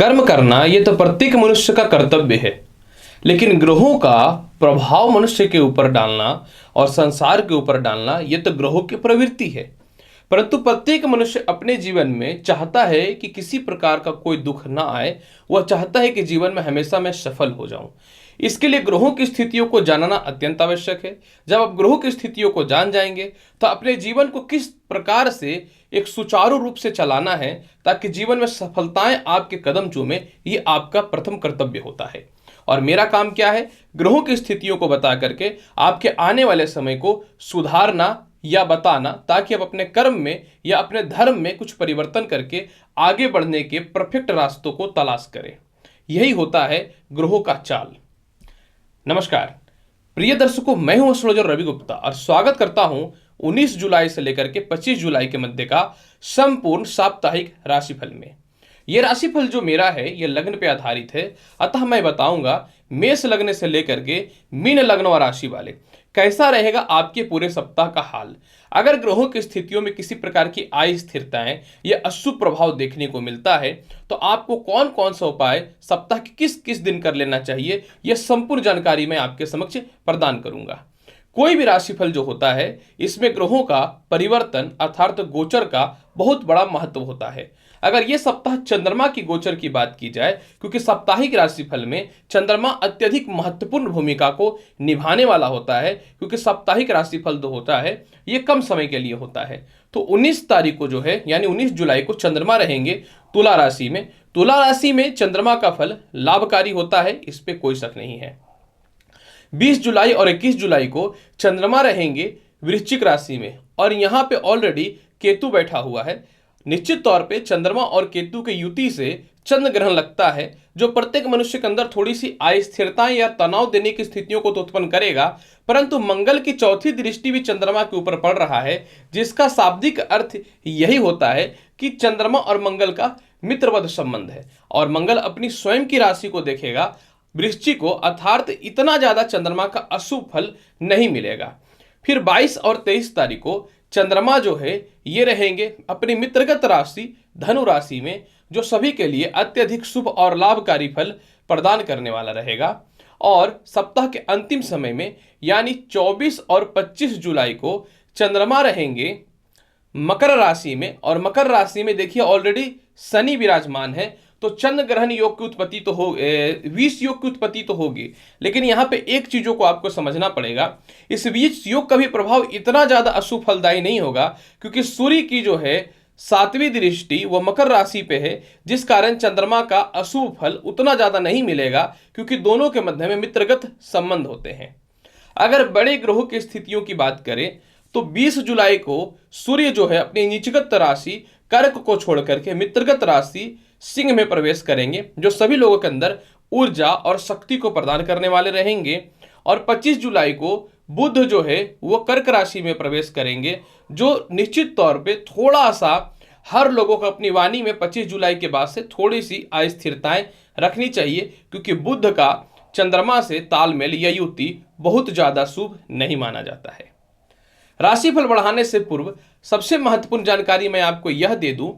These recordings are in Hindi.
कर्म करना ये तो प्रत्येक मनुष्य का कर्तव्य है। लेकिन ग्रहों का प्रभाव मनुष्य के ऊपर डालना और संसार के ऊपर डालना ये तो ग्रहों की प्रवृत्ति है। परंतु प्रत्येक मनुष्य अपने जीवन में चाहता है कि किसी प्रकार का कोई दुख ना आए। वह चाहता है कि जीवन में हमेशा मैं सफल हो जाऊं। इसके लिए ग्रहों की स्थितियों को जानना अत्यंत आवश्यक है। जब आप ग्रहों की स्थितियों को जान जाएंगे तो अपने जीवन को किस प्रकार से एक सुचारू रूप से चलाना है ताकि जीवन में सफलताएं आपके कदम चूमे, ये आपका प्रथम कर्तव्य होता है। और मेरा काम क्या है? ग्रहों की स्थितियों को बता करके आपके आने वाले समय को सुधारना या बताना, ताकि आप अपने कर्म में या अपने धर्म में कुछ परिवर्तन करके आगे बढ़ने के परफेक्ट रास्तों को तलाश करें। यही होता है ग्रहों का चाल। नमस्कार प्रिय दर्शकों, मैं हूं एस्ट्रोलॉजर रवि गुप्ता और स्वागत करता हूं 19 जुलाई से लेकर के 25 जुलाई के मध्य का संपूर्ण साप्ताहिक राशिफल में। यह राशिफल जो मेरा है यह लग्न पे आधारित है, अतः मैं बताऊंगा मेष लग्न से लेकर के मीन लग्न और राशि वाले कैसा रहेगा आपके पूरे सप्ताह का हाल। अगर ग्रहों की स्थितियों में किसी प्रकार की अस्थिरताएं या अशुभ प्रभाव देखने को मिलता है तो आपको कौन कौन सा उपाय सप्ताह के किस किस दिन कर लेना चाहिए, यह संपूर्ण जानकारी मैं आपके समक्ष प्रदान करूंगा। कोई भी राशिफल जो होता है इसमें ग्रहों का परिवर्तन अर्थात गोचर का बहुत बड़ा महत्व होता है। अगर ये सप्ताह चंद्रमा की गोचर की बात की जाए, क्योंकि साप्ताहिक राशिफल में चंद्रमा अत्यधिक महत्वपूर्ण भूमिका को निभाने वाला होता है, क्योंकि साप्ताहिक राशिफल जो होता है ये कम समय के लिए होता है। तो 19 तारीख को जो है यानी 19 जुलाई को चंद्रमा रहेंगे तुला राशि में। तुला राशि में चंद्रमा का फल लाभकारी होता है, इस पे कोई शक नहीं है। 20 जुलाई और 21 जुलाई को चंद्रमा रहेंगे वृश्चिक राशि में और यहाँ पे ऑलरेडी केतु बैठा हुआ है। निश्चित तौर पे चंद्रमा और केतु के युति से चंद्र ग्रहण लगता है, जो प्रत्येक मनुष्य के अंदर थोड़ी सी अस्थिरताएं या तनाव देने की स्थितियों को तो उत्पन्न करेगा। परंतु मंगल की चौथी दृष्टि भी चंद्रमा के ऊपर पड़ रहा है, जिसका शाब्दिक अर्थ यही होता है कि चंद्रमा और मंगल का मित्रवत संबंध है और मंगल अपनी स्वयं की राशि को देखेगा वृश्चिक को, अर्थात इतना ज्यादा चंद्रमा का अशुभ फल नहीं मिलेगा। फिर 22 और 23 तारीख को चंद्रमा जो है ये रहेंगे अपनी मित्रगत राशि धनु राशि में, जो सभी के लिए अत्यधिक शुभ और लाभकारी फल प्रदान करने वाला रहेगा। और सप्ताह के अंतिम समय में यानी 24 और 25 जुलाई को चंद्रमा रहेंगे मकर राशि में और मकर राशि में देखिए ऑलरेडी शनि विराजमान है, तो चंद्र ग्रहण योग की उत्पत्ति तो हो विष योग की उत्पत्ति तो होगी। लेकिन यहाँ पे एक चीजों को आपको समझना पड़ेगा, इस विष योग का भी प्रभाव इतना ज्यादा अशुभ फलदायी नहीं होगा, क्योंकि सूर्य की जो है 7वीं दृष्टि वह मकर राशि पे है, जिस कारण चंद्रमा का अशुभ फल उतना ज्यादा नहीं मिलेगा, क्योंकि दोनों के मध्य में मित्रगत संबंध होते हैं। अगर बड़े ग्रहों की स्थितियों की बात करें तो 20 जुलाई को सूर्य जो है अपनी नीचगत राशि कर्क को छोड़ करके मित्रगत राशि सिंह में प्रवेश करेंगे, जो सभी लोगों के अंदर ऊर्जा और शक्ति को प्रदान करने वाले रहेंगे। और 25 जुलाई को बुध जो है वो कर्क राशि में प्रवेश करेंगे, जो निश्चित तौर पे थोड़ा सा हर लोगों को अपनी वाणी में 25 जुलाई के बाद से थोड़ी सी अस्थिरताएं रखनी चाहिए, क्योंकि बुध का चंद्रमा से तालमेल या युति बहुत ज्यादा शुभ नहीं माना जाता है। राशिफल बढ़ाने से पूर्व सबसे महत्वपूर्ण जानकारी मैं आपको यह दे दूं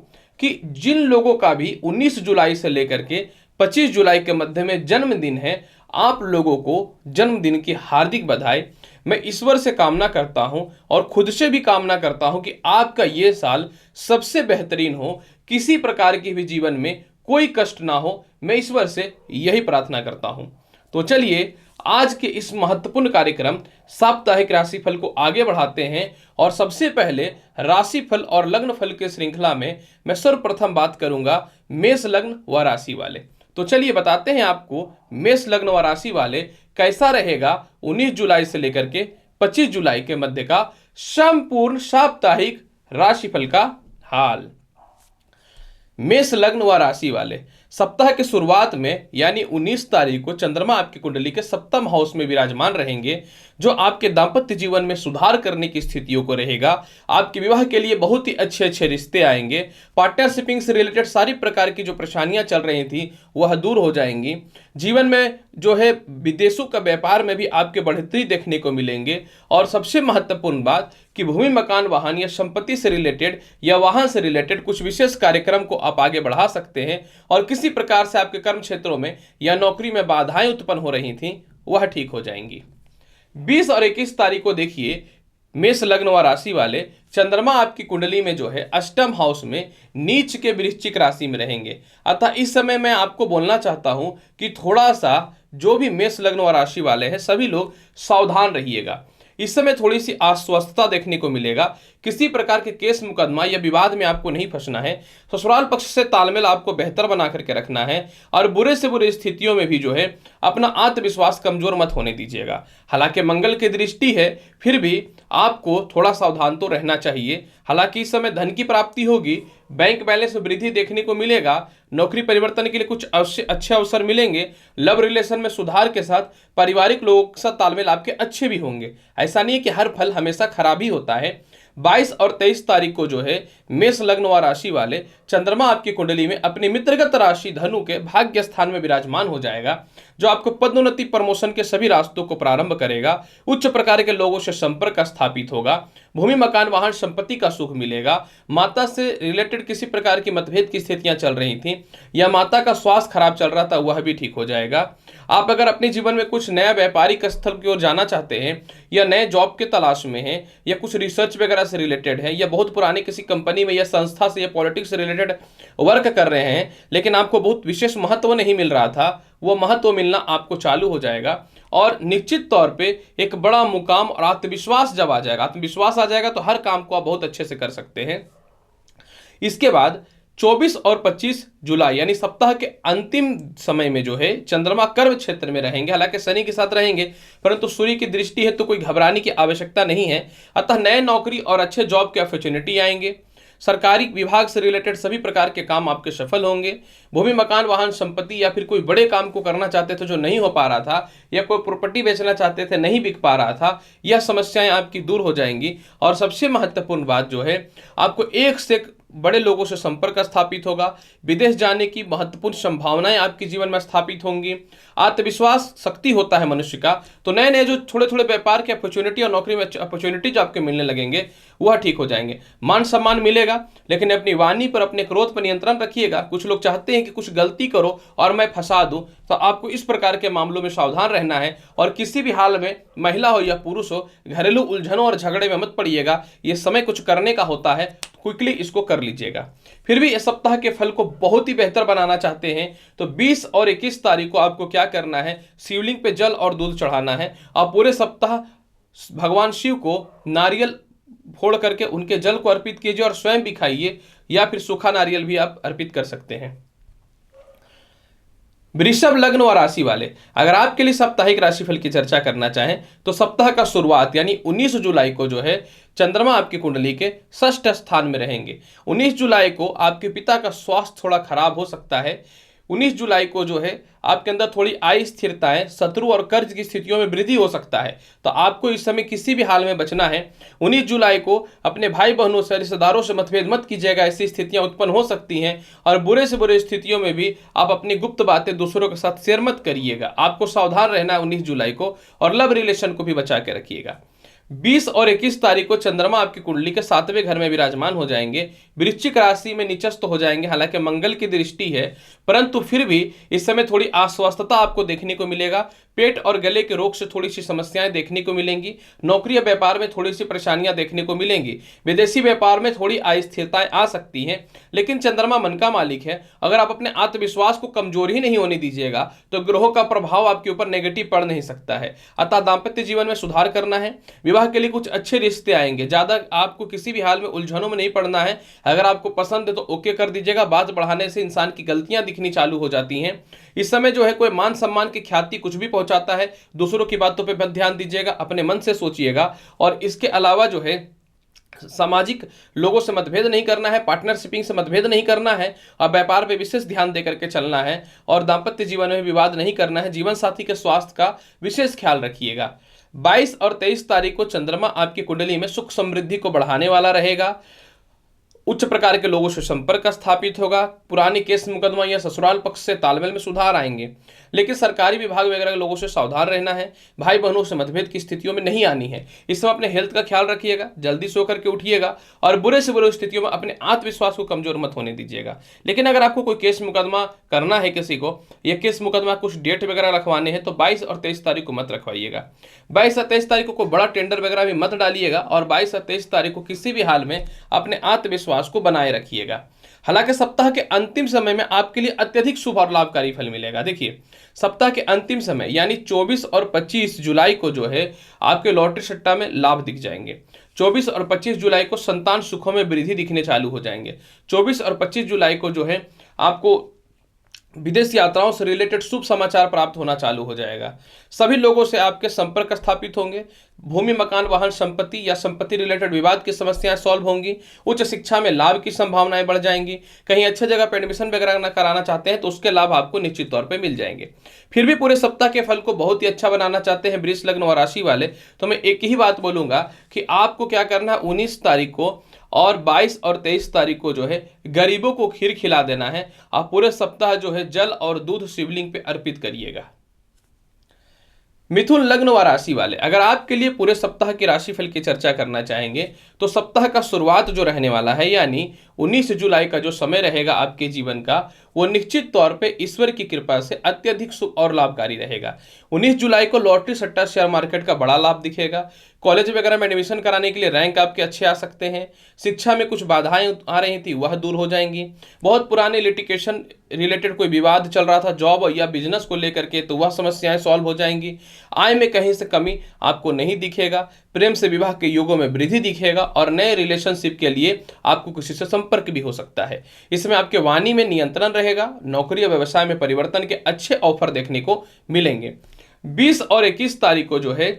कि जिन लोगों का भी 19 जुलाई से लेकर के 25 जुलाई के मध्य में जन्मदिन है, आप लोगों को जन्मदिन की हार्दिक बधाई। मैं ईश्वर से कामना करता हूं और खुद से भी कामना करता हूं कि आपका ये साल सबसे बेहतरीन हो, किसी प्रकार की भी जीवन में कोई कष्ट ना हो। मैं ईश्वर से यही प्रार्थना करता हूं। तो चलिए आज के इस महत्वपूर्ण कार्यक्रम साप्ताहिक राशिफल को आगे बढ़ाते हैं और सबसे पहले राशिफल और लग्न फल के श्रृंखला में मैं सर्वप्रथम बात करूंगा मेष लग्न व राशि वाले। तो चलिए बताते हैं आपको मेष लग्न व राशि वाले कैसा रहेगा 19 जुलाई से लेकर के 25 जुलाई के मध्य का संपूर्ण साप्ताहिक राशिफल का हाल। मेष लग्न व राशि वाले सप्ताह के शुरुआत में यानी 19 तारीख को चंद्रमा आपकी कुंडली के सप्तम हाउस में विराजमान रहेंगे, जो आपके दांपत्य जीवन में सुधार करने की स्थितियों को रहेगा। आपके विवाह के लिए बहुत ही अच्छे अच्छे रिश्ते आएंगे। पार्टनरशिपिंग से रिलेटेड सारी प्रकार की जो परेशानियां चल रही थी वह दूर हो जाएंगी। जीवन में जो है विदेशों का व्यापार में भी आपके बढ़ोतरी देखने को मिलेंगे। और सबसे महत्वपूर्ण बात कि भूमि मकान वाहन या संपत्ति से रिलेटेड या वाहन से रिलेटेड कुछ विशेष कार्यक्रम को आप आगे बढ़ा सकते हैं और किसी प्रकार से आपके कर्म क्षेत्रों में या नौकरी में बाधाएं उत्पन्न हो रही थी वह ठीक हो जाएंगी। 20 और 21 तारीख को देखिए, मेष लग्न व राशि वाले चंद्रमा आपकी कुंडली में जो है अष्टम हाउस में नीच के वृश्चिक राशि में रहेंगे। अतः इस समय मैं आपको बोलना चाहता हूं कि थोड़ा सा जो भी मेष लग्न व राशि वाले हैं सभी लोग सावधान रहिएगा। इस समय थोड़ी सी अस्वस्थता देखने को मिलेगा। किसी प्रकार के केस मुकदमा या विवाद में आपको नहीं फंसना है। ससुराल पक्ष से तालमेल आपको बेहतर बना करके रखना है और बुरे से बुरे स्थितियों में भी जो है अपना आत्मविश्वास कमजोर मत होने दीजिएगा। हालांकि मंगल की दृष्टि है, फिर भी आपको थोड़ा सावधान तो रहना चाहिए। हालांकि इस समय धन की प्राप्ति होगी, बैंक बैलेंस में वृद्धि देखने को मिलेगा, नौकरी परिवर्तन के लिए कुछ अच्छे अवसर मिलेंगे, लव रिलेशन में सुधार के साथ पारिवारिक लोगों के साथ तालमेल आपके अच्छे भी होंगे। ऐसा नहीं है कि हर फल हमेशा खराब ही होता है। 22 और 23 तारीख को जो है मेष लग्न व राशि वाले चंद्रमा आपकी कुंडली में अपनी मित्रगत राशि धनु के भाग्य स्थान में विराजमान हो जाएगा, जो आपको पदोन्नति प्रमोशन के सभी रास्तों को प्रारंभ करेगा। उच्च प्रकार के लोगों से संपर्क स्थापित होगा, भूमि मकान वाहन संपत्ति का सुख मिलेगा, माता से रिलेटेड किसी प्रकार की मतभेद की स्थितियां चल रही थी या माता का स्वास्थ्य खराब चल रहा था वह भी ठीक हो जाएगा। आप अगर अपने जीवन में कुछ नया व्यापारिक स्थल की ओर जाना चाहते हैं या नए जॉब के तलाश में हैं या कुछ रिसर्च वगैरह से रिलेटेड है या बहुत पुरानी किसी कंपनी में या संस्था से या पॉलिटिक्स से रिलेटेड वर्क कर रहे हैं लेकिन आपको बहुत विशेष महत्व नहीं मिल रहा था, वो महत्व मिलना आपको चालू हो जाएगा और निश्चित तौर पे एक बड़ा मुकाम और आत्मविश्वास जब आ जाएगा, आत्मविश्वास आ जाएगा तो हर काम को आप बहुत अच्छे से कर सकते हैं। इसके बाद 24 और 25 जुलाई यानी सप्ताह के अंतिम समय में जो है चंद्रमा कर्म क्षेत्र में रहेंगे। हालांकि शनि के साथ रहेंगे परंतु सूर्य की दृष्टि है तो कोई घबराने की आवश्यकता नहीं है। अतः नए नौकरी और अच्छे जॉब के अपॉर्चुनिटी आएंगे। सरकारी विभाग से रिलेटेड सभी प्रकार के काम आपके सफल होंगे। भूमि मकान वाहन संपत्ति या फिर कोई बड़े काम को करना चाहते थे जो नहीं हो पा रहा था या कोई प्रॉपर्टी बेचना चाहते थे नहीं बिक पा रहा था, यह समस्याएं आपकी दूर हो जाएंगी। और सबसे महत्वपूर्ण बात जो है आपको एक से एक बड़े लोगों से संपर्क स्थापित होगा। विदेश जाने की महत्वपूर्ण संभावनाएं आपके जीवन में स्थापित होंगी। आत्मविश्वास शक्ति होता है मनुष्य का, तो नए नए जो थोड़े थोड़े व्यापार के अपॉर्चुनिटी और नौकरी में अपॉर्चुनिटीज आपके मिलने लगेंगे वह ठीक हो जाएंगे। मान सम्मान मिलेगा लेकिन अपनी वाणी पर अपने क्रोध पर नियंत्रण रखिएगा। कुछ लोग चाहते हैं कि कुछ गलती करो और मैं फंसा दूं, तो आपको इस प्रकार के मामलों में सावधान रहना है और किसी भी हाल में महिला हो या पुरुष हो घरेलू उलझनों और झगड़े में मत पड़िएगा। ये समय कुछ करने का होता है, क्विकली इसको कर लीजिएगा। फिर भी इस सप्ताह के फल को बहुत ही बेहतर बनाना चाहते हैं तो 20 और 21 तारीख को आपको क्या करना है, शिवलिंग पे जल और दूध चढ़ाना है। आप पूरे सप्ताह भगवान शिव को नारियल फोड़ करके उनके जल को अर्पित कीजिए और स्वयं भी खाइए या फिर सूखा नारियल भी आप अर्पित कर सकते हैं। वृषभ लग्न व राशि वाले, अगर आपके लिए साप्ताहिक राशिफल की चर्चा करना चाहें तो सप्ताह का शुरुआत यानी 19 जुलाई को जो है चंद्रमा आपकी कुंडली के षष्ठ स्थान में रहेंगे। 19 जुलाई को आपके पिता का स्वास्थ्य थोड़ा खराब हो सकता है। 19 जुलाई को जो है आपके अंदर थोड़ी आय स्थिरताएं, शत्रु और कर्ज की स्थितियों में वृद्धि हो सकता है, तो आपको इस समय किसी भी हाल में बचना है। 19 जुलाई को अपने भाई बहनों से, रिश्तेदारों से मतभेद मत कीजिएगा, ऐसी स्थितियां उत्पन्न हो सकती हैं और बुरे से बुरे स्थितियों में भी आप अपनी गुप्त बातें दूसरों के साथ शेयर मत करिएगा। आपको सावधान रहना है 19 जुलाई को और लव रिलेशन को भी बचा के रखिएगा। 20 और 21 तारीख को चंद्रमा आपकी कुंडली के 7वें घर में विराजमान हो जाएंगे, वृश्चिक राशि में निचस्त हो जाएंगे। हालांकि मंगल की दृष्टि है परंतु फिर भी इस समय थोड़ी अस्वस्थता आपको देखने को मिलेगा। पेट और गले के रोग से थोड़ी सी समस्याएं देखने को मिलेंगी। नौकरी या व्यापार में थोड़ी सी परेशानियां देखने को मिलेंगी। विदेशी व्यापार में थोड़ी अस्थिरताएं आ सकती हैं, लेकिन चंद्रमा मन का मालिक है। अगर आप अपने आत्मविश्वास को कमजोर ही नहीं होने दीजिएगा तो ग्रहों का प्रभाव आपके ऊपर नेगेटिव पड़ नहीं सकता है। अतः दाम्पत्य जीवन में सुधार करना है। विवाह के लिए कुछ अच्छे रिश्ते आएंगे। ज्यादा आपको किसी भी हाल में उलझनों में नहीं पड़ना है। अगर आपको पसंद है तो ओके कर दीजिएगा। बात बढ़ाने से इंसान की गलतियां दिखनी चालू हो जाती हैं। इस समय जो है कोई मान सम्मान की ख्याति कुछ भी पहुंचाता है, दूसरों की बातों पे मत ध्यान दीजिएगा, अपने मन से सोचिएगा। और इसके अलावा जो है सामाजिक लोगों से मतभेद नहीं करना है, पार्टनरशिपिंग से मतभेद नहीं करना है और व्यापार पे विशेष ध्यान देकर के चलना है और दाम्पत्य जीवन में विवाद नहीं करना है। जीवन साथी के स्वास्थ्य का विशेष ख्याल रखिएगा। 22 और 23 तारीख को चंद्रमा आपकी कुंडली में सुख समृद्धि को बढ़ाने वाला रहेगा। उच्च प्रकार के लोगों से संपर्क स्थापित होगा, पुराने केस मुकदमा या ससुराल पक्ष से तालमेल में सुधार आएंगे। लेकिन सरकारी विभाग वगैरह के लोगों से सावधान रहना है, भाई बहनों से मतभेद की स्थितियों में नहीं आनी है। इस समय अपने हेल्थ का ख्याल रखिएगा, जल्दी सो करके उठिएगा और बुरे से बुरे स्थितियों में अपने आत्मविश्वास को कमजोर मत होने दीजिएगा। लेकिन अगर आपको कोई केस मुकदमा करना है किसी को, या केस मुकदमा कुछ डेट वगैरह रखवाने हैं, तो 22 और 23 तारीख को मत रखवाइएगा। 22 और 23 तारीख को बड़ा टेंडर वगैरह भी मत डालिएगा और 22 और 23 तारीख को किसी भी हाल में अपने आत्मविश्वास को बनाए रखिएगा। हालांकि सप्ताह के अंतिम समय में आपके लिए अत्यधिक शुभ और लाभकारी फल मिलेगा। देखिए, सप्ताह के अंतिम समय यानी 24 और 25 जुलाई को जो है आपके लॉटरी सट्टा में लाभ दिख जाएंगे। 24 और 25 जुलाई को संतान सुखों में वृद्धि दिखने चालू हो जाएंगे। 24 और 25 जुलाई को जो है आपको विदेश यात्राओं से रिलेटेड शुभ समाचार प्राप्त होना चालू हो जाएगा। सभी लोगों से आपके संपर्क स्थापित होंगे। भूमि, मकान, वाहन, संपत्ति या संपत्ति रिलेटेड विवाद की समस्याएं सॉल्व होंगी। उच्च शिक्षा में लाभ की संभावनाएं बढ़ जाएंगी। कहीं अच्छे जगह पर एडमिशन वगैरह न कराना चाहते हैं तो उसके लाभ आपको निश्चित तौर पर मिल जाएंगे। फिर भी पूरे सप्ताह के फल को बहुत ही अच्छा बनाना चाहते हैं वृष लग्न और राशि वाले, तो मैं एक ही बात बोलूंगा कि आपको क्या करना है, 19 तारीख को और 22 और 23 तारीख को जो है गरीबों को खीर खिला देना है। आप पूरे सप्ताह जो है जल और दूध शिवलिंग पे अर्पित करिएगा। मिथुन लग्न व राशि वाले, अगर आपके लिए पूरे सप्ताह की राशिफल की चर्चा करना चाहेंगे तो सप्ताह का शुरुआत जो रहने वाला है यानी 19 जुलाई का जो समय रहेगा आपके जीवन का, वो निश्चित तौर पे ईश्वर की कृपा से अत्यधिक शुभ और लाभकारी रहेगा। 19 जुलाई को लॉटरी, सट्टा, शेयर मार्केट का बड़ा लाभ दिखेगा। कॉलेज वगैरह में एडमिशन कराने के लिए रैंक आपके अच्छे आ सकते हैं। शिक्षा में कुछ बाधाएं आ रही थी वह दूर हो जाएंगी। बहुत पुराने लिटिगेशन रिलेटेड कोई विवाद चल रहा था जॉब या बिजनेस को लेकर के, तो वह समस्याएं सॉल्व हो जाएंगी। आय में कहीं से कमी आपको नहीं दिखेगा। प्रेम से विवाह के योगों में वृद्धि दिखेगा और नए रिलेशनशिप के लिए आपको किसी से संपर्क भी हो सकता है। इसमें आपके वाणी में नियंत्रण रहेगा। नौकरी या व्यवसाय में परिवर्तन के अच्छे ऑफर देखने को मिलेंगे। 20 और 21 तारीख को जो है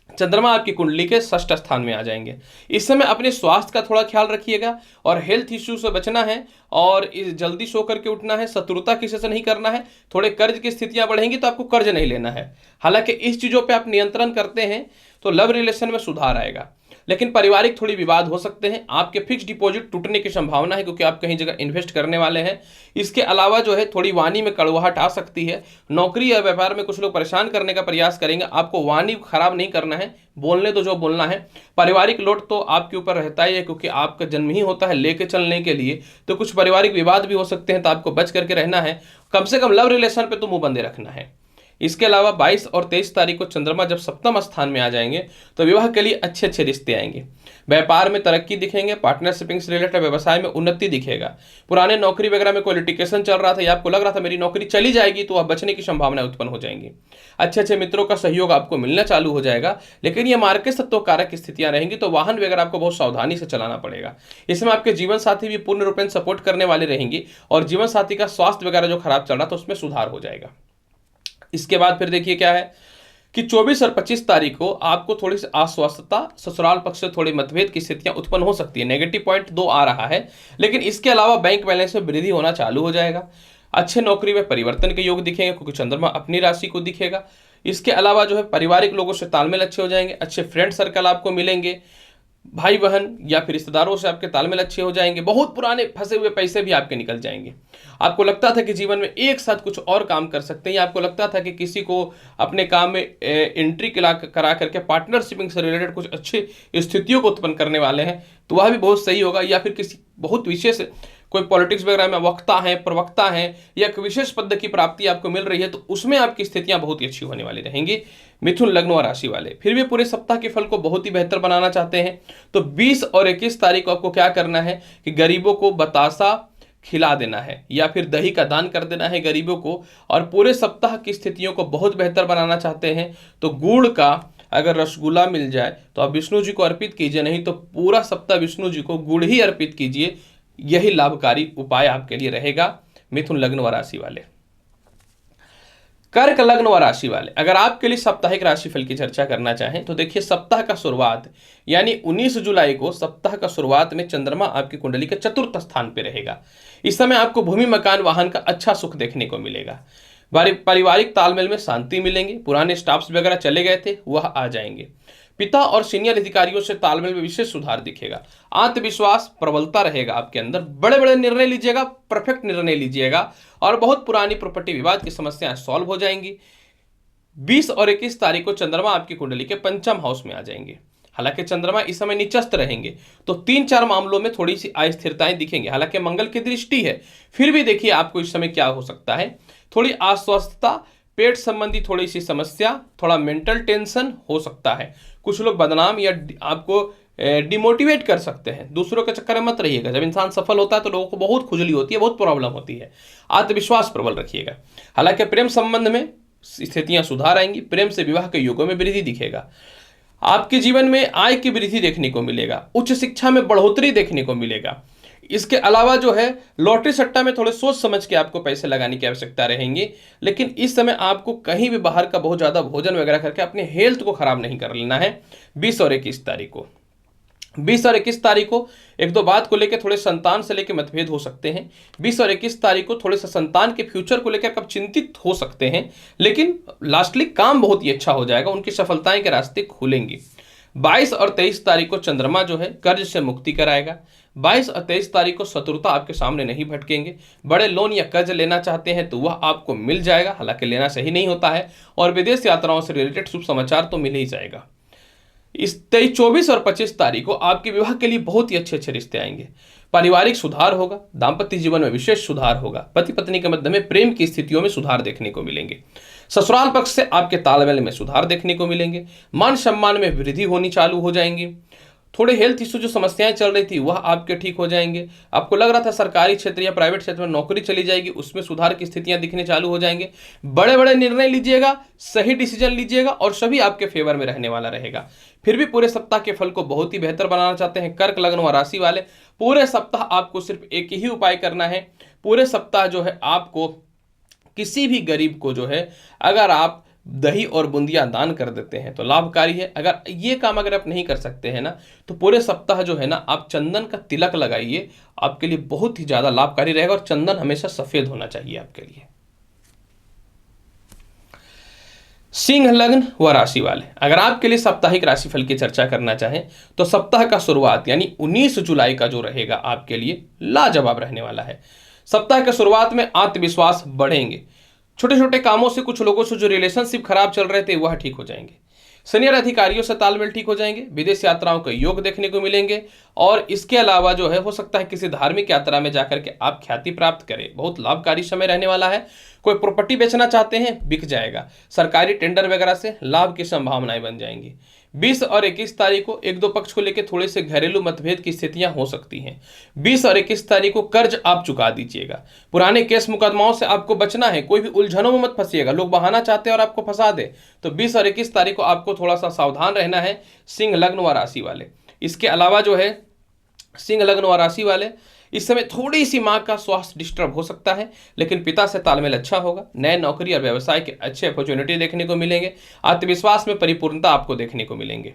चंद्रमा आपकी कुंडली के षष्ठ स्थान में आ जाएंगे। इस समय अपने स्वास्थ्य का थोड़ा ख्याल रखिएगा और हेल्थ इश्यू से बचना है और जल्दी सो करके उठना है। शत्रुता किसी से नहीं करना है। थोड़े कर्ज की स्थितियां बढ़ेंगी तो आपको कर्ज नहीं लेना है। हालांकि इस चीजों पे आप नियंत्रण करते हैं तो लव रिलेशन में सुधार आएगा। लेकिन पारिवारिक थोड़ी विवाद हो सकते हैं। आपके फिक्स डिपॉजिट टूटने की संभावना है क्योंकि आप कहीं जगह इन्वेस्ट करने वाले हैं। इसके अलावा जो है थोड़ी वाणी में कड़वाहट आ सकती है। नौकरी या व्यापार में कुछ लोग परेशान करने का प्रयास करेंगे। आपको वाणी खराब नहीं करना है, बोलने तो जो बोलना है। पारिवारिक लोड तो आपके ऊपर रहता ही है क्योंकि आपका जन्म ही होता है लेके चलने के लिए, तो कुछ पारिवारिक विवाद भी हो सकते हैं, तो आपको बच करके रहना है। कम से कम लव रिलेशन पे तो मुंह बंदे रखना है। इसके अलावा 22 और 23 तारीख को चंद्रमा जब सप्तम स्थान में आ जाएंगे तो विवाह के लिए अच्छे अच्छे रिश्ते आएंगे। व्यापार में तरक्की दिखेंगे। पार्टनरशिपिंग से रिलेटेड व्यवसाय में उन्नति दिखेगा। पुराने नौकरी वगैरह में कोई लिटिगेशन चल रहा था या आपको लग रहा था मेरी नौकरी चली जाएगी, तो वह बचने की संभावनाएं उत्पन्न हो जाएंगी। अच्छे अच्छे मित्रों का सहयोग आपको मिलना चालू हो जाएगा। लेकिन ये मार्केट तत्व कारक स्थितियां रहेंगी तो वाहन वगैरह आपको बहुत सावधानी से चलाना पड़ेगा। इसमें आपके जीवन साथी भी पूर्ण रूपेण सपोर्ट करने वाले रहेंगी और जीवन साथी का स्वास्थ्य वगैरह जो खराब चल रहा था उसमें सुधार हो जाएगा। इसके बाद फिर देखिए क्या है कि 24 और 25 तारीख को आपको थोड़ी सी अस्वस्थता, ससुराल पक्ष से थोड़ी मतभेद की स्थितियां उत्पन्न हो सकती है। नेगेटिव पॉइंट 2 आ रहा है। लेकिन इसके अलावा बैंक बैलेंस में वृद्धि होना चालू हो जाएगा। अच्छे नौकरी में परिवर्तन के योग दिखेंगे क्योंकि चंद्रमा अपनी राशि को दिखेगा। इसके अलावा जो है पारिवारिक लोगों से तालमेल अच्छे हो जाएंगे। अच्छे फ्रेंड सर्कल आपको मिलेंगे। भाई बहन या फिर रिश्तेदारों से आपके तालमेल अच्छे हो जाएंगे। बहुत पुराने फंसे हुए पैसे भी आपके निकल जाएंगे। आपको लगता था कि जीवन में एक साथ कुछ और काम कर सकते हैं, या आपको लगता था कि किसी को अपने काम में एंट्री करा करके पार्टनरशिपिंग से रिलेटेड कुछ अच्छी स्थितियों को उत्पन्न करने वाले हैं, तो वह भी बहुत सही होगा। या फिर किसी बहुत विशेष कोई पॉलिटिक्स वगैरह में वक्ता है, प्रवक्ता है या एक विशेष पद की प्राप्ति आपको मिल रही है, तो उसमें आपकी स्थितियां बहुत ही अच्छी होने वाली रहेंगी। मिथुन लग्न और राशि वाले फिर भी पूरे सप्ताह के फल को बहुत ही बेहतर बनाना चाहते हैं तो 20 और 21 तारीख को आपको क्या करना है कि गरीबों को बतासा खिला देना है या फिर दही का दान कर देना है गरीबों को। और पूरे सप्ताह की स्थितियों को बहुत बेहतर बनाना चाहते हैं तो गुड़ का अगर रसगुल्ला मिल जाए तो आप विष्णु जी को अर्पित कीजिए, नहीं तो पूरा सप्ताह विष्णु जी को गुड़ ही अर्पित कीजिए। यही लाभकारी उपाय आपके लिए रहेगा। मिथुन लग्न व राशि वाले। कर्क लग्न व राशि वाले, अगर आपके लिए साप्ताहिक राशिफल की चर्चा करना चाहें तो देखिए सप्ताह का शुरुआत यानी 19 जुलाई को सप्ताह का शुरुआत में चंद्रमा आपकी कुंडली के चतुर्थ स्थान पे रहेगा। इस समय आपको भूमि, मकान, वाहन का अच्छा सुख देखने को मिलेगा। पारिवारिक तालमेल में शांति मिलेंगी। पुराने स्टाफ्स वगैरह चले गए थे वह आ जाएंगे। पिता और सीनियर अधिकारियों से तालमेल में विशेष सुधार दिखेगा। आत्मविश्वास प्रबलता रहेगा आपके अंदर। बड़े बड़े निर्णय लीजिएगा, परफेक्ट निर्णय लीजिएगा और बहुत पुरानी प्रॉपर्टी विवाद की समस्याएं सॉल्व हो जाएंगी। 20 और 21 तारीख को चंद्रमा आपकी कुंडली के पंचम हाउस में आ जाएंगे। हालांकि चंद्रमा इस समय निचस्त रहेंगे तो 3-4 मामलों में थोड़ी सी अस्थिरताएं दिखेंगी। हालांकि मंगल की दृष्टि है, फिर भी देखिए आपको इस समय क्या हो सकता है, थोड़ी अस्वस्थता, पेट संबंधी थोड़ी सी समस्या, थोड़ा मेंटल टेंशन हो सकता है। कुछ लोग बदनाम या आपको डिमोटिवेट कर सकते हैं। दूसरों के चक्कर में मत रहिएगा। जब इंसान सफल होता है तो लोगों को बहुत खुजली होती है, बहुत प्रॉब्लम होती है। आत्मविश्वास प्रबल रखिएगा। हालांकि प्रेम संबंध में स्थितियां सुधार आएंगी। प्रेम से विवाह के योगों में वृद्धि दिखेगा। आपके जीवन में आय की वृद्धि देखने को मिलेगा। उच्च शिक्षा में बढ़ोतरी देखने को मिलेगा। इसके अलावा जो है लॉटरी सट्टा में थोड़े सोच समझ के आपको पैसे लगाने की आवश्यकता रहेंगी। लेकिन इस समय आपको कहीं भी बाहर का बहुत ज़्यादा भोजन वगैरह करके अपने हेल्थ को खराब नहीं कर लेना है। 20 और 21 तारीख को 20 और 21 तारीख को एक दो बात को लेकर थोड़े संतान से लेकर मतभेद हो सकते हैं। 20 और 21 तारीख को थोड़े सा संतान के फ्यूचर को लेकर कब चिंतित हो सकते हैं, लेकिन लास्टली काम बहुत ही अच्छा हो जाएगा। उनकी सफलताएं के रास्ते खुलेंगी। 22 और 23 तारीख को चंद्रमा जो है कर्ज से मुक्ति कराएगा। 22 और 23 तारीख को शत्रुता आपके सामने नहीं भटकेंगे। बड़े लोन या कर्ज लेना चाहते हैं तो वह आपको मिल जाएगा। हालांकि लेना सही नहीं होता है। और विदेश यात्राओं से रिलेटेड शुभ समाचार तो मिल ही जाएगा। इस 24 और 25 तारीख को आपके विवाह के लिए बहुत ही अच्छे अच्छे रिश्ते आएंगे। पारिवारिक सुधार होगा। दाम्पत्य जीवन में विशेष सुधार होगा। पति पत्नी के मध्य में प्रेम की स्थितियों में सुधार देखने को मिलेंगे। ससुराल पक्ष से आपके तालमेल में सुधार देखने को मिलेंगे। मान सम्मान में वृद्धि होनी चालू हो जाएंगी। थोड़े हेल्थ इशू जो समस्याएं चल रही थी वह आपके ठीक हो जाएंगे। आपको लग रहा था सरकारी क्षेत्र या प्राइवेट क्षेत्र में नौकरी चली जाएगी, उसमें सुधार की स्थितियां दिखने चालू हो जाएंगे। बड़े बड़े निर्णय लीजिएगा, सही डिसीजन लीजिएगा और सभी आपके फेवर में रहने वाला रहेगा। फिर भी पूरे सप्ताह के फल को बहुत ही बेहतर बनाना चाहते हैं कर्क लग्न व राशि वाले, पूरे सप्ताह आपको सिर्फ एक ही उपाय करना है। पूरे सप्ताह जो है आपको किसी भी गरीब को जो है अगर आप दही और बूंदिया दान कर देते हैं तो लाभकारी है। अगर ये काम अगर आप नहीं कर सकते हैं ना तो पूरे सप्ताह जो है ना आप चंदन का तिलक लगाइए, आपके लिए बहुत ही ज्यादा लाभकारी रहेगा। और चंदन हमेशा सफेद होना चाहिए आपके लिए। सिंह लग्न व राशि वाले, अगर आपके लिए साप्ताहिक राशिफल की चर्चा करना चाहें तो सप्ताह का शुरुआत यानी 19 जुलाई का जो रहेगा आपके लिए लाजवाब रहने वाला है। सप्ताह के शुरुआत में आत्मविश्वास बढ़ेंगे। छोटे छोटे कामों से कुछ लोगों से जो रिलेशनशिप खराब चल रहे थे वह ठीक हो जाएंगे। सीनियर अधिकारियों से तालमेल ठीक हो जाएंगे। विदेश यात्राओं के योग देखने को मिलेंगे। और इसके अलावा जो है हो सकता है किसी धार्मिक यात्रा में जाकर के आप ख्याति प्राप्त करें। बहुत लाभकारी समय रहने वाला है। कोई प्रॉपर्टी बेचना चाहते हैं बिक जाएगा। सरकारी टेंडर वगैरह से लाभ की संभावनाएं बन जाएंगी। 20 और 21 तारीख को एक दो पक्ष को लेकर थोड़े से घरेलू मतभेद की स्थितियां हो सकती हैं। 20 और 21 तारीख को कर्ज आप चुका दीजिएगा। पुराने केस मुकदमाओं से आपको बचना है। कोई भी उलझनों में मत फंसिएगा। लोग बहाना चाहते हैं और आपको फंसा दे, तो 20 और 21 तारीख को आपको थोड़ा सा सावधान रहना है सिंह लग्न व राशि वाले। इसके अलावा जो है सिंह लग्न व राशि वाले इस समय थोड़ी सी मां का स्वास्थ्य डिस्टर्ब हो सकता है, लेकिन पिता से तालमेल अच्छा होगा। नए नौकरी और व्यवसाय के अच्छे अपॉर्चुनिटी देखने को मिलेंगे। आत्मविश्वास में परिपूर्णता आपको देखने को मिलेंगे।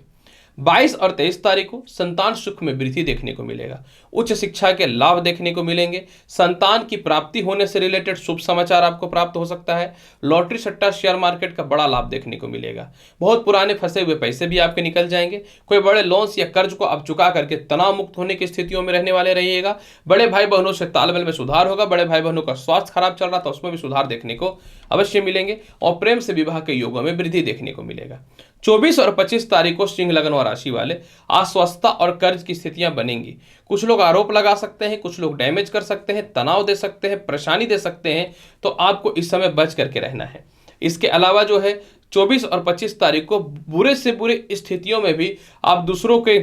22 और 23 तारीख को संतान सुख में वृद्धि देखने को मिलेगा। उच्च शिक्षा के लाभ देखने को मिलेंगे। संतान की प्राप्ति होने से रिलेटेड शुभ समाचार आपको प्राप्त हो सकता है। लॉटरी सट्टा शेयर मार्केट का बड़ा लाभ देखने को मिलेगा। बहुत पुराने फंसे हुए पैसे भी आपके निकल जाएंगे। कोई बड़े लोन्स या कर्ज को आप चुका करके तनाव मुक्त होने की स्थितियों में रहने वाले रहिएगा। बड़े भाई बहनों से तालमेल में सुधार होगा। बड़े भाई बहनों का स्वास्थ्य खराब चल रहा था उसमें भी सुधार देखने को अवश्य मिलेंगे। और प्रेम से विवाह के योगों में वृद्धि देखने को मिलेगा। 24 और 25 तारीख को सिंह लग्न और राशि वाले अस्वस्थता और कर्ज की स्थितियां बनेंगी। कुछ लोग आरोप लगा सकते हैं, कुछ लोग डैमेज कर सकते हैं, तनाव दे सकते हैं, परेशानी दे सकते हैं, तो आपको इस समय बच करके रहना है। इसके अलावा जो है 24 और 25 तारीख को बुरे से बुरे स्थितियों में भी आप दूसरों के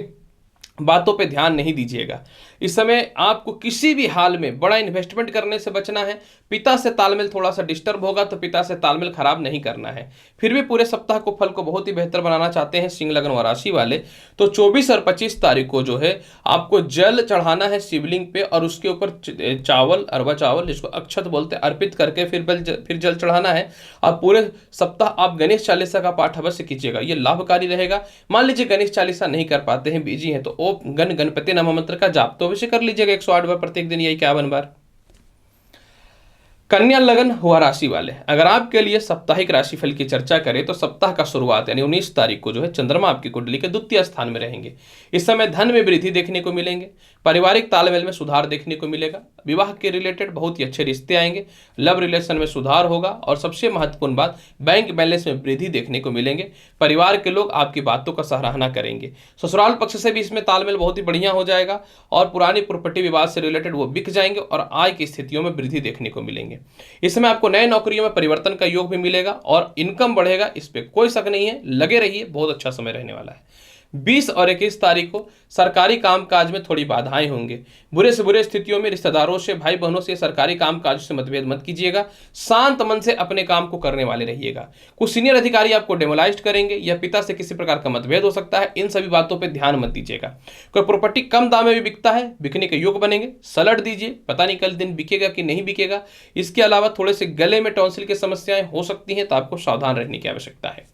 बातों पे ध्यान नहीं दीजिएगा। इस समय आपको किसी भी हाल में बड़ा इन्वेस्टमेंट करने से बचना है। पिता से तालमेल थोड़ा सा डिस्टर्ब होगा तो पिता से तालमेल खराब नहीं करना है। फिर भी पूरे सप्ताह को फल को बहुत ही बेहतर बनाना चाहते हैं सिंह लग्न व राशि वाले, तो 24 और 25 तारीख को जो है आपको जल चढ़ाना है शिवलिंग पे और उसके ऊपर चावल, अरवा चावल जिसको अक्षत बोलते हैं, अर्पित करके फिर जल चढ़ाना है। और पूरे सप्ताह आप गणेश चालीसा का पाठ अवश्य कीजिएगा, ये लाभकारी रहेगा। मान लीजिए गणेश चालीसा नहीं कर पाते हैं, बिजी हैं, तो ओम गण गणपति नमः मंत्र का जाप तो अवश्य कर लीजिएगा 108 बार प्रत्येक दिन या 51 बार। कन्या लगन हुआ राशि वाले, अगर आपके लिए साप्ताहिक राशिफल की चर्चा करें तो सप्ताह का शुरुआत यानी 19 तारीख को जो है चंद्रमा आपकी कुंडली के द्वितीय स्थान में रहेंगे। इस समय धन में वृद्धि देखने को मिलेंगे, पारिवारिक तालमेल में सुधार देखने को मिलेगा, विवाह के रिलेटेड बहुत ही अच्छे रिश्ते आएंगे, लव रिलेशन में सुधार होगा और सबसे महत्वपूर्ण बात, बैंक बैलेंस में वृद्धि देखने को मिलेंगे। परिवार के लोग आपकी बातों का सराहना करेंगे। ससुराल पक्ष से भी इसमें तालमेल बहुत ही बढ़िया हो जाएगा और पुरानी प्रॉपर्टी विवाद से रिलेटेड वो बिक जाएंगे और आय की स्थितियों में वृद्धि देखने को मिलेंगे। इस समय आपको नए नौकरियों में परिवर्तन का योग भी मिलेगा और इनकम बढ़ेगा, इस पे कोई शक नहीं है। लगे रहिए, बहुत अच्छा समय रहने वाला है। 20 और 21 तारीख को सरकारी कामकाज में थोड़ी बाधाएं होंगे। बुरे से बुरे स्थितियों में रिश्तेदारों से, भाई बहनों से, सरकारी कामकाज से मतभेद मत कीजिएगा। शांत मन से अपने काम को करने वाले रहिएगा। कुछ सीनियर अधिकारी आपको डेमोलाइज करेंगे या पिता से किसी प्रकार का मतभेद हो सकता है, इन सभी बातों पर ध्यान मत दीजिएगा। कोई प्रॉपर्टी कम दाम में भी बिकता है, बिकने के योग बनेंगे, सलट दीजिए, पता नहीं कल दिन बिकेगा कि नहीं बिकेगा। इसके अलावा थोड़े से गले में टॉन्सिल की समस्याएं हो सकती हैं, तो आपको सावधान रहने की आवश्यकता है।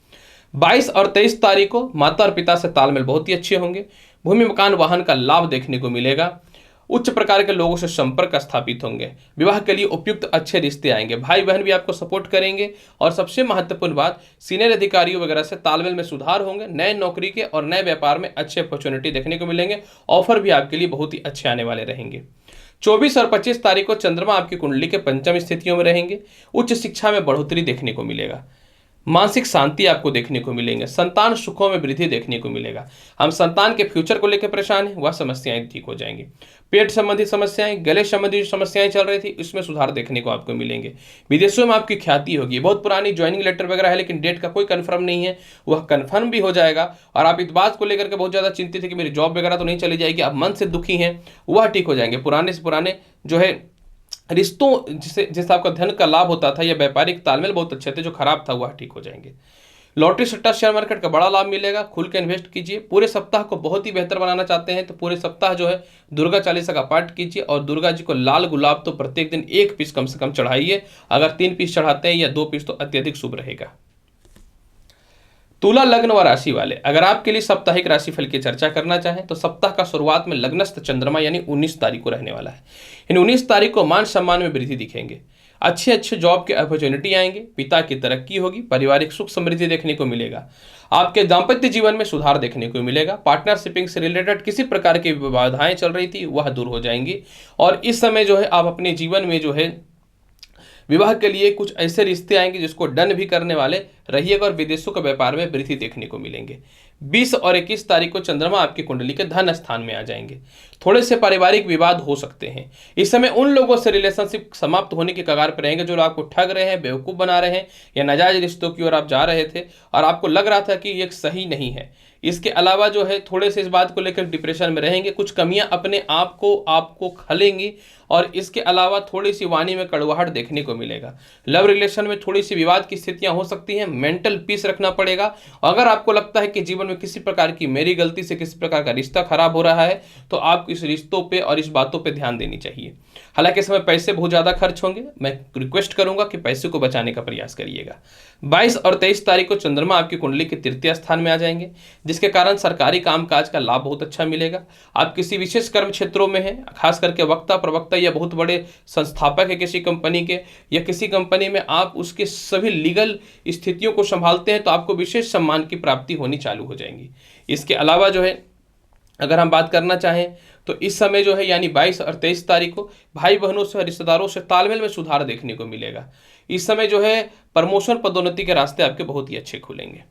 22 और 23 तारीख को माता और पिता से तालमेल बहुत ही अच्छे होंगे। भूमि मकान वाहन का लाभ देखने को मिलेगा। उच्च प्रकार के लोगों से संपर्क स्थापित होंगे। विवाह के लिए उपयुक्त अच्छे रिश्ते आएंगे। भाई बहन भी आपको सपोर्ट करेंगे और सबसे महत्वपूर्ण बात, सीनियर अधिकारियों वगैरह से तालमेल में सुधार होंगे। नए नौकरी के और नए व्यापार में अच्छे अपॉर्चुनिटी देखने को मिलेंगे। ऑफर भी आपके लिए बहुत ही अच्छे आने वाले रहेंगे। 24 और 25 तारीख को चंद्रमा आपकी कुंडली के पंचम स्थितियों में रहेंगे। उच्च शिक्षा में बढ़ोतरी देखने को मिलेगा। मानसिक शांति आपको देखने को मिलेंगे। संतान सुखों में वृद्धि देखने को मिलेगा। हम संतान के फ्यूचर को लेकर परेशान हैं, वह समस्याएं ठीक हो जाएंगी। पेट संबंधी समस्याएं, गले संबंधी समस्याएं चल रही थी, इसमें सुधार देखने को आपको मिलेंगे। विदेशों में आपकी ख्याति होगी। बहुत पुरानी ज्वाइनिंग लेटर वगैरह है लेकिन डेट का कोई कंफर्म नहीं है, वह कंफर्म भी हो जाएगा। और आप इस बात को लेकर के बहुत ज़्यादा चिंतित है कि मेरी जॉब वगैरह तो नहीं चली जाएगी, आप मन से दुखी हैं, वह ठीक हो जाएंगे। पुराने से पुराने जो है रिश्तों जिससे आपका धन का लाभ होता था या व्यापारिक तालमेल बहुत अच्छे थे, जो खराब था वह ठीक हो जाएंगे। लॉटरी सट्टा शेयर मार्केट का बड़ा लाभ मिलेगा। खुल के इन्वेस्ट कीजिए। पूरे सप्ताह को बहुत ही बेहतर बनाना चाहते हैं तो पूरे सप्ताह जो है दुर्गा चालीसा का पाठ कीजिए और दुर्गा जी को लाल गुलाब तो प्रत्येक दिन 1 पीस कम से कम चढ़ाइए। अगर 3 पीस चढ़ाते हैं या 2 पीस तो अत्यधिक शुभ रहेगा। तुला लग्न व राशि वाले, अगर आपके लिए साप्ताहिक राशिफल की चर्चा करना चाहें तो सप्ताह का शुरुआत में लग्नस्थ चंद्रमा यानी 19 तारीख को रहने वाला है। इन 19 तारीख को मान सम्मान में वृद्धि दिखेंगे। अच्छे जॉब के अपॉर्चुनिटी आएंगे। पिता की तरक्की होगी। पारिवारिक सुख समृद्धि देखने को मिलेगा। आपके दाम्पत्य जीवन में सुधार देखने को मिलेगा। पार्टनरशिपिंग से रिलेटेड किसी प्रकार की बाधाएं चल रही थी वह दूर हो जाएंगी और इस समय जो है आप अपने जीवन में जो है विवाह के लिए कुछ ऐसे रिश्ते आएंगे जिसको डन भी करने वाले रहिएगा और विदेशों के व्यापार में वृद्धि देखने को मिलेंगे। 20 और 21 तारीख को चंद्रमा आपकी कुंडली के धन स्थान में आ जाएंगे। थोड़े से पारिवारिक विवाद हो सकते हैं। इस समय उन लोगों से रिलेशनशिप समाप्त होने के कगार पर रहेंगे जो आपको ठग रहे हैं, बेवकूफ़ बना रहे हैं या नाजायज रिश्तों की ओर आप जा रहे थे और आपको लग रहा था कि ये सही नहीं है। इसके अलावा जो है थोड़े से इस बात को लेकर डिप्रेशन में रहेंगे। कुछ कमियां अपने आपको खलेंगी और इसके अलावा थोड़ी सी वाणी में कड़वाहट देखने को मिलेगा। लव रिलेशन में थोड़ी सी विवाद की स्थितियां हो सकती हैं। मेंटल पीस रखना पड़ेगा। अगर आपको लगता है कि जीवन में किसी प्रकार की मेरी गलती से किसी प्रकार का रिश्ता खराब हो रहा है तो आपको इस रिश्तों पे और इस बातों पे ध्यान देनी चाहिए। हालांकि इस समय पैसे बहुत ज़्यादा खर्च होंगे। मैं रिक्वेस्ट करूंगा कि पैसे को बचाने का प्रयास करिएगा। 22 और 23 तारीख को चंद्रमा आपकी कुंडली के तृतीय स्थान में आ जाएंगे जिसके कारण सरकारी कामकाज का लाभ बहुत अच्छा मिलेगा। आप किसी विशेष कर्म क्षेत्रों में हैं, खास करके वक्ता प्रवक्ता या बहुत बड़े संस्थापक है किसी कंपनी के या किसी कंपनी में आप उसके सभी लीगल स्थितियों को संभालते हैं तो आपको विशेष सम्मान की प्राप्ति होनी चालू हो जाएंगी। इसके अलावा जो है अगर हम बात करना चाहें तो इस समय जो है यानी 22 और 23 तारीख को भाई बहनों से रिश्तेदारों से तालमेल में सुधार देखने को मिलेगा। इस समय जो है प्रमोशन पदोन्नति के रास्ते आपके बहुत ही अच्छे खुलेंगे।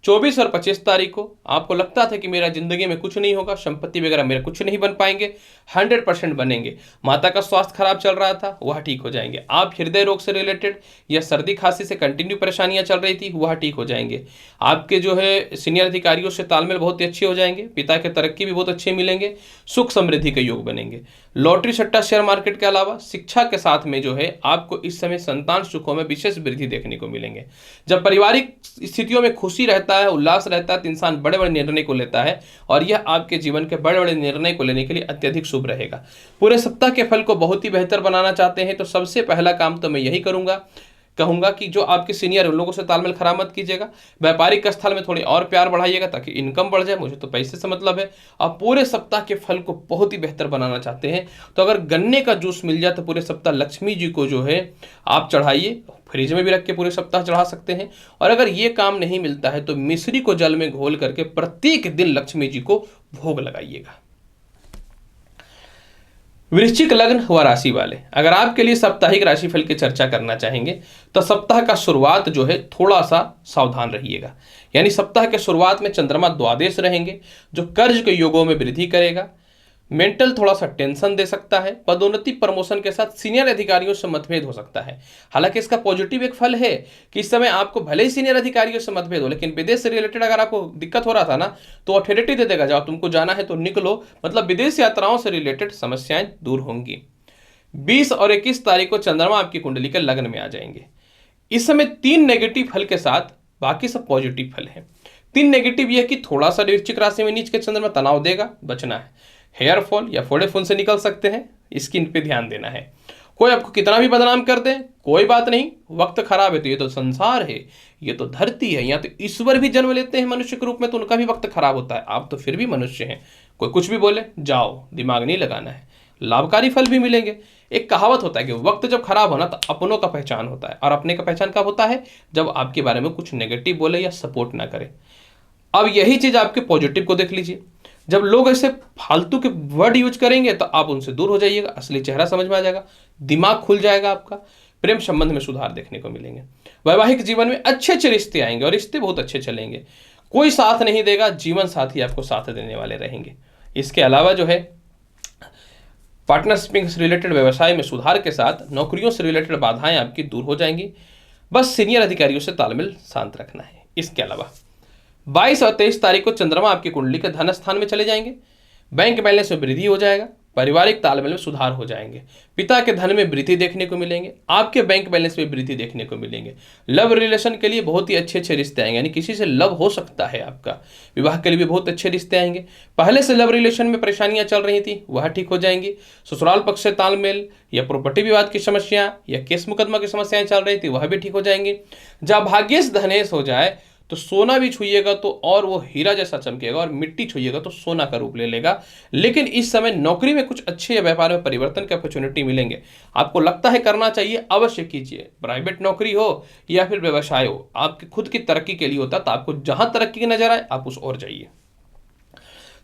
24 और 25 तारीख को आपको लगता था कि मेरा जिंदगी में कुछ नहीं होगा, संपत्ति वगैरह मेरे कुछ नहीं बन पाएंगे, 100% बनेंगे। माता का स्वास्थ्य खराब चल रहा था वह ठीक हो जाएंगे। आप हृदय रोग से रिलेटेड या सर्दी खांसी से कंटिन्यू परेशानियां चल रही थी वह ठीक हो जाएंगे। आपके जो है सीनियर अधिकारियों से तालमेल बहुत ही अच्छे हो जाएंगे। पिता के तरक्की भी बहुत अच्छे मिलेंगे। सुख समृद्धि के योग बनेंगे। लॉटरी सट्टा शेयर मार्केट के अलावा शिक्षा के साथ में जो है आपको इस समय संतान सुखों में विशेष वृद्धि देखने को मिलेंगे। जब पारिवारिक स्थितियों में खुशी रहता है, उल्लास रहता है तो इंसान बड़े बड़े निर्णय को लेता है और यह आपके जीवन के बड़े बड़े निर्णय को लेने के लिए अत्यधिक शुभ रहेगा। पूरे सप्ताह के फल को बहुत ही बेहतर बनाना चाहते हैं तो सबसे पहला काम तो मैं यही करूंगा कहूंगा कि जो आपके सीनियर उन लोगों से तालमेल खराब मत कीजिएगा। व्यापारिक स्थल में थोड़ी और प्यार बढ़ाइएगा ताकि इनकम बढ़ जाए, मुझे तो पैसे से मतलब है। आप पूरे सप्ताह के फल को बहुत ही बेहतर बनाना चाहते हैं तो अगर गन्ने का जूस मिल जाए तो पूरे सप्ताह लक्ष्मी जी को जो है आप चढ़ाइए, फ्रिज में भी रख के पूरे सप्ताह चढ़ा सकते हैं। और अगर ये काम नहीं मिलता है तो मिश्री को जल में घोल करके प्रत्येक दिन लक्ष्मी जी को भोग लगाइएगा। वृश्चिक लग्न व राशि वाले, अगर आपके लिए साप्ताहिक राशिफल की चर्चा करना चाहेंगे तो सप्ताह का शुरुआत जो है थोड़ा सा सावधान रहिएगा। यानी सप्ताह के शुरुआत में चंद्रमा द्वादश रहेंगे जो कर्ज के योगों में वृद्धि करेगा। मेंटल थोड़ा सा टेंशन दे सकता है। पदोन्नति प्रमोशन के साथ सीनियर अधिकारियों से मतभेद हो सकता है। हालांकि इसका पॉजिटिव एक फल है कि इस समय आपको भले ही सीनियर अधिकारियों से मतभेद हो, लेकिन विदेश से रिलेटेड अगर आपको दिक्कत हो रहा था ना तो अथॉरिटी दे देगा, जाओ तुमको जाना है तो निकलो, मतलब विदेश यात्राओं से रिलेटेड समस्याएं दूर होंगी। 20 और 21 तारीख को चंद्रमा आपकी कुंडली के लग्न में आ जाएंगे। इस समय 3 नेगेटिव फल के साथ बाकी सब पॉजिटिव फल है। 3 नेगेटिव यह कि थोड़ा सा वृश्चिक राशि में नीच के चंद्रमा तनाव देगा, बचना है। हेयर फॉल या फोड़े फूल से निकल सकते हैं, स्किन पे ध्यान देना है। कोई आपको कितना भी बदनाम कर दे कोई बात नहीं, वक्त खराब है तो ये तो संसार है, ये तो धरती है, यहाँ तो ईश्वर भी जन्म लेते हैं मनुष्य के रूप में तो उनका भी वक्त खराब होता है। आप तो फिर भी मनुष्य हैं, कोई कुछ भी बोले जाओ, दिमाग नहीं लगाना है, लाभकारी फल भी मिलेंगे। एक कहावत होता है कि वक्त जब खराब होना तो अपनों का पहचान होता है, और अपने का पहचान कब होता है? जब आपके बारे में कुछ नेगेटिव बोले या सपोर्ट ना करे। अब यही चीज आपके पॉजिटिव को देख लीजिए, जब लोग ऐसे फालतू के वर्ड यूज करेंगे तो आप उनसे दूर हो जाइएगा, असली चेहरा समझ में आ जाएगा, दिमाग खुल जाएगा आपका। प्रेम संबंध में सुधार देखने को मिलेंगे। वैवाहिक जीवन में अच्छे अच्छे रिश्ते आएंगे और रिश्ते बहुत अच्छे चलेंगे। कोई साथ नहीं देगा, जीवन साथी आपको साथ देने वाले रहेंगे। इसके अलावा जो है पार्टनरशिप से रिलेटेड व्यवसाय में सुधार के साथ नौकरियों से रिलेटेड बाधाएं आपकी दूर हो जाएंगी। बस सीनियर अधिकारियों से तालमेल शांत रखना है। इसके अलावा 22 और 23 तारीख को चंद्रमा आपकी कुंडली के धन स्थान में चले जाएंगे। बैंक बैलेंस में वृद्धि हो जाएगा, पारिवारिक तालमेल में सुधार हो जाएंगे, पिता के धन में वृद्धि देखने को मिलेंगे, आपके बैंक बैलेंस में वृद्धि देखने को मिलेंगे। लव रिलेशन के लिए बहुत ही अच्छे अच्छे रिश्ते आएंगे, यानी किसी से लव हो सकता है आपका। विवाह के लिए भी बहुत अच्छे रिश्ते आएंगे। पहले से लव रिलेशन में परेशानियां चल रही थी वह ठीक हो जाएंगी। ससुराल पक्ष से तालमेल या प्रॉपर्टी विवाद की समस्या या केस मुकदमा की समस्याएं चल रही थी वह भी ठीक हो जाएंगी। जब भाग्येश धनेश हो जाए तो सोना भी छुइएगा तो और वो हीरा जैसा चमकेगा, और मिट्टी छुइएगा तो सोना का रूप ले लेगा। लेकिन इस समय नौकरी में कुछ अच्छे या व्यापार में परिवर्तन के अपॉर्चुनिटी मिलेंगे। आपको लगता है करना चाहिए, अवश्य कीजिए। प्राइवेट नौकरी हो या फिर व्यवसाय हो, आपकी खुद की तरक्की के लिए होता है, तो आपको जहां तरक्की नजर आए आप उस ओर जाइए।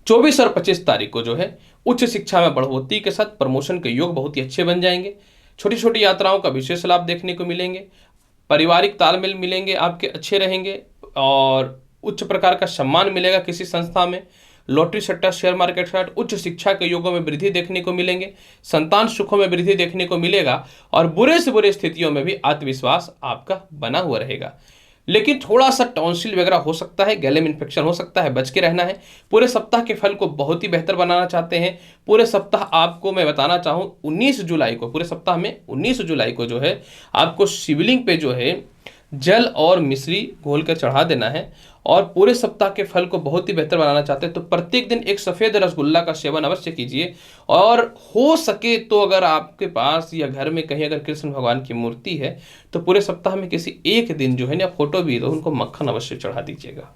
24 और 25 तारीख को जो है उच्च शिक्षा में बढ़ोतरी के साथ प्रमोशन के योग बहुत ही अच्छे बन जाएंगे। छोटी छोटी यात्राओं का विशेष लाभ देखने को मिलेंगे। पारिवारिक तालमेल मिलेंगे, आपके अच्छे रहेंगे और उच्च प्रकार का सम्मान मिलेगा किसी संस्था में। लॉटरी सट्टा शेयर मार्केट साथ उच्च शिक्षा के योगों में वृद्धि देखने को मिलेंगे। संतान सुखों में वृद्धि देखने को मिलेगा और बुरे से बुरे स्थितियों में भी आत्मविश्वास आपका बना हुआ रहेगा। लेकिन थोड़ा सा टॉन्सिल वगैरह हो सकता है, गले में इन्फेक्शन हो सकता है, बच के रहना है। पूरे सप्ताह के फल को बहुत ही बेहतर बनाना चाहते हैं, पूरे सप्ताह आपको मैं बताना चाहूँ 19 जुलाई को, पूरे सप्ताह में 19 जुलाई को जो है आपको शिवलिंग पे जो है जल और मिश्री घोल कर चढ़ा देना है। और पूरे सप्ताह के फल को बहुत ही बेहतर बनाना चाहते हैं तो प्रत्येक दिन एक सफ़ेद रसगुल्ला का सेवन अवश्य कीजिए। और हो सके तो अगर आपके पास या घर में कहीं अगर कृष्ण भगवान की मूर्ति है तो पूरे सप्ताह में किसी एक दिन जो है ना फोटो भी तो उनको मक्खन अवश्य चढ़ा दीजिएगा।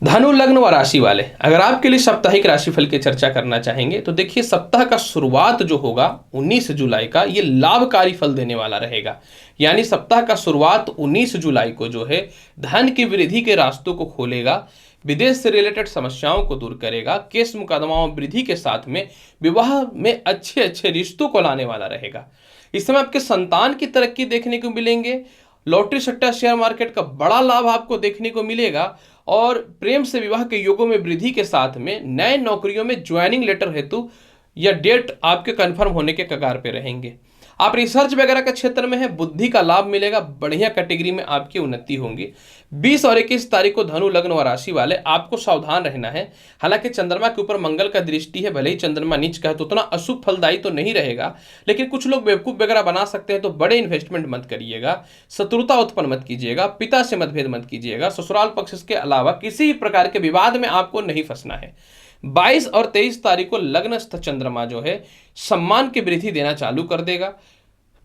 धनु लग्न व राशि वाले, अगर आपके लिए साप्ताहिक राशिफल की चर्चा करना चाहेंगे तो देखिए सप्ताह का शुरुआत जो होगा 19 जुलाई का ये लाभकारी फल देने वाला रहेगा। यानी सप्ताह का शुरुआत 19 जुलाई को जो है धन की वृद्धि के रास्तों को खोलेगा, विदेश से रिलेटेड समस्याओं को दूर करेगा, केस मुकदमाओं में वृद्धि के साथ में विवाह में अच्छे अच्छे रिश्तों को लाने वाला रहेगा। इस समय आपके संतान की तरक्की देखने को मिलेंगे। लॉटरी सट्टा शेयर मार्केट का बड़ा लाभ आपको देखने को मिलेगा और प्रेम से विवाह के योगों में वृद्धि के साथ में नए नौकरियों में ज्वाइनिंग लेटर हेतु या डेट आपके कंफर्म होने के कगार पे रहेंगे। आप रिसर्च वगैरह के क्षेत्र में है, बुद्धि का लाभ मिलेगा, बढ़िया कैटेगरी में आपकी उन्नति होंगी। 20 और 21 तारीख को धनु लग्न व राशि वाले आपको सावधान रहना है। हालांकि चंद्रमा के ऊपर मंगल का दृष्टि है, भले ही चंद्रमा नीच का है तो उतना अशुभ फलदायी तो नहीं रहेगा, लेकिन कुछ लोग बेवकूफ वगैरह बना सकते हैं तो बड़े इन्वेस्टमेंट मत करिएगा। शत्रुता उत्पन्न मत कीजिएगा, पिता से मतभेद मत कीजिएगा। ससुराल पक्ष के अलावा किसी प्रकार के विवाद में आपको नहीं फंसना है। 22 और 23 तारीख को लग्नस्थ चंद्रमा जो है सम्मान की वृद्धि देना चालू कर देगा।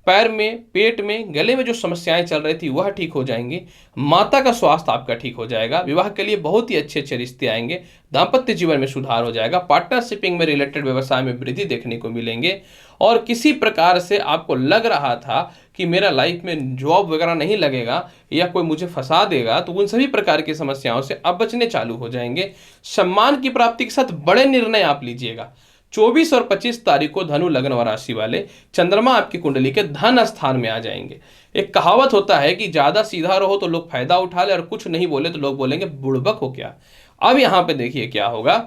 पैर में, पेट में, गले में जो समस्याएं चल रही थी वह ठीक हो जाएंगी। माता का स्वास्थ्य आपका ठीक हो जाएगा। विवाह के लिए बहुत ही अच्छे अच्छे रिश्ते आएंगे। दाम्पत्य जीवन में सुधार हो जाएगा। पार्टनरशिपिंग में रिलेटेड व्यवसाय में वृद्धि देखने को मिलेंगे। और किसी प्रकार से आपको लग रहा था कि मेरा लाइफ में जॉब वगैरह नहीं लगेगा या कोई मुझे फंसा देगा, तो उन सभी प्रकार की समस्याओं से अब बचने चालू हो जाएंगे। सम्मान की प्राप्ति के साथ बड़े निर्णय आप लीजिएगा। 24 और 25 तारीख को धनु लग्न व राशि वाले चंद्रमा आपकी कुंडली के धन स्थान में आ जाएंगे। एक कहावत होता है कि ज्यादा सीधा रहो तो लोग फायदा उठा ले, और कुछ नहीं बोले तो लोग बोलेंगे बुड़बक हो क्या। अब यहां पे देखिए क्या होगा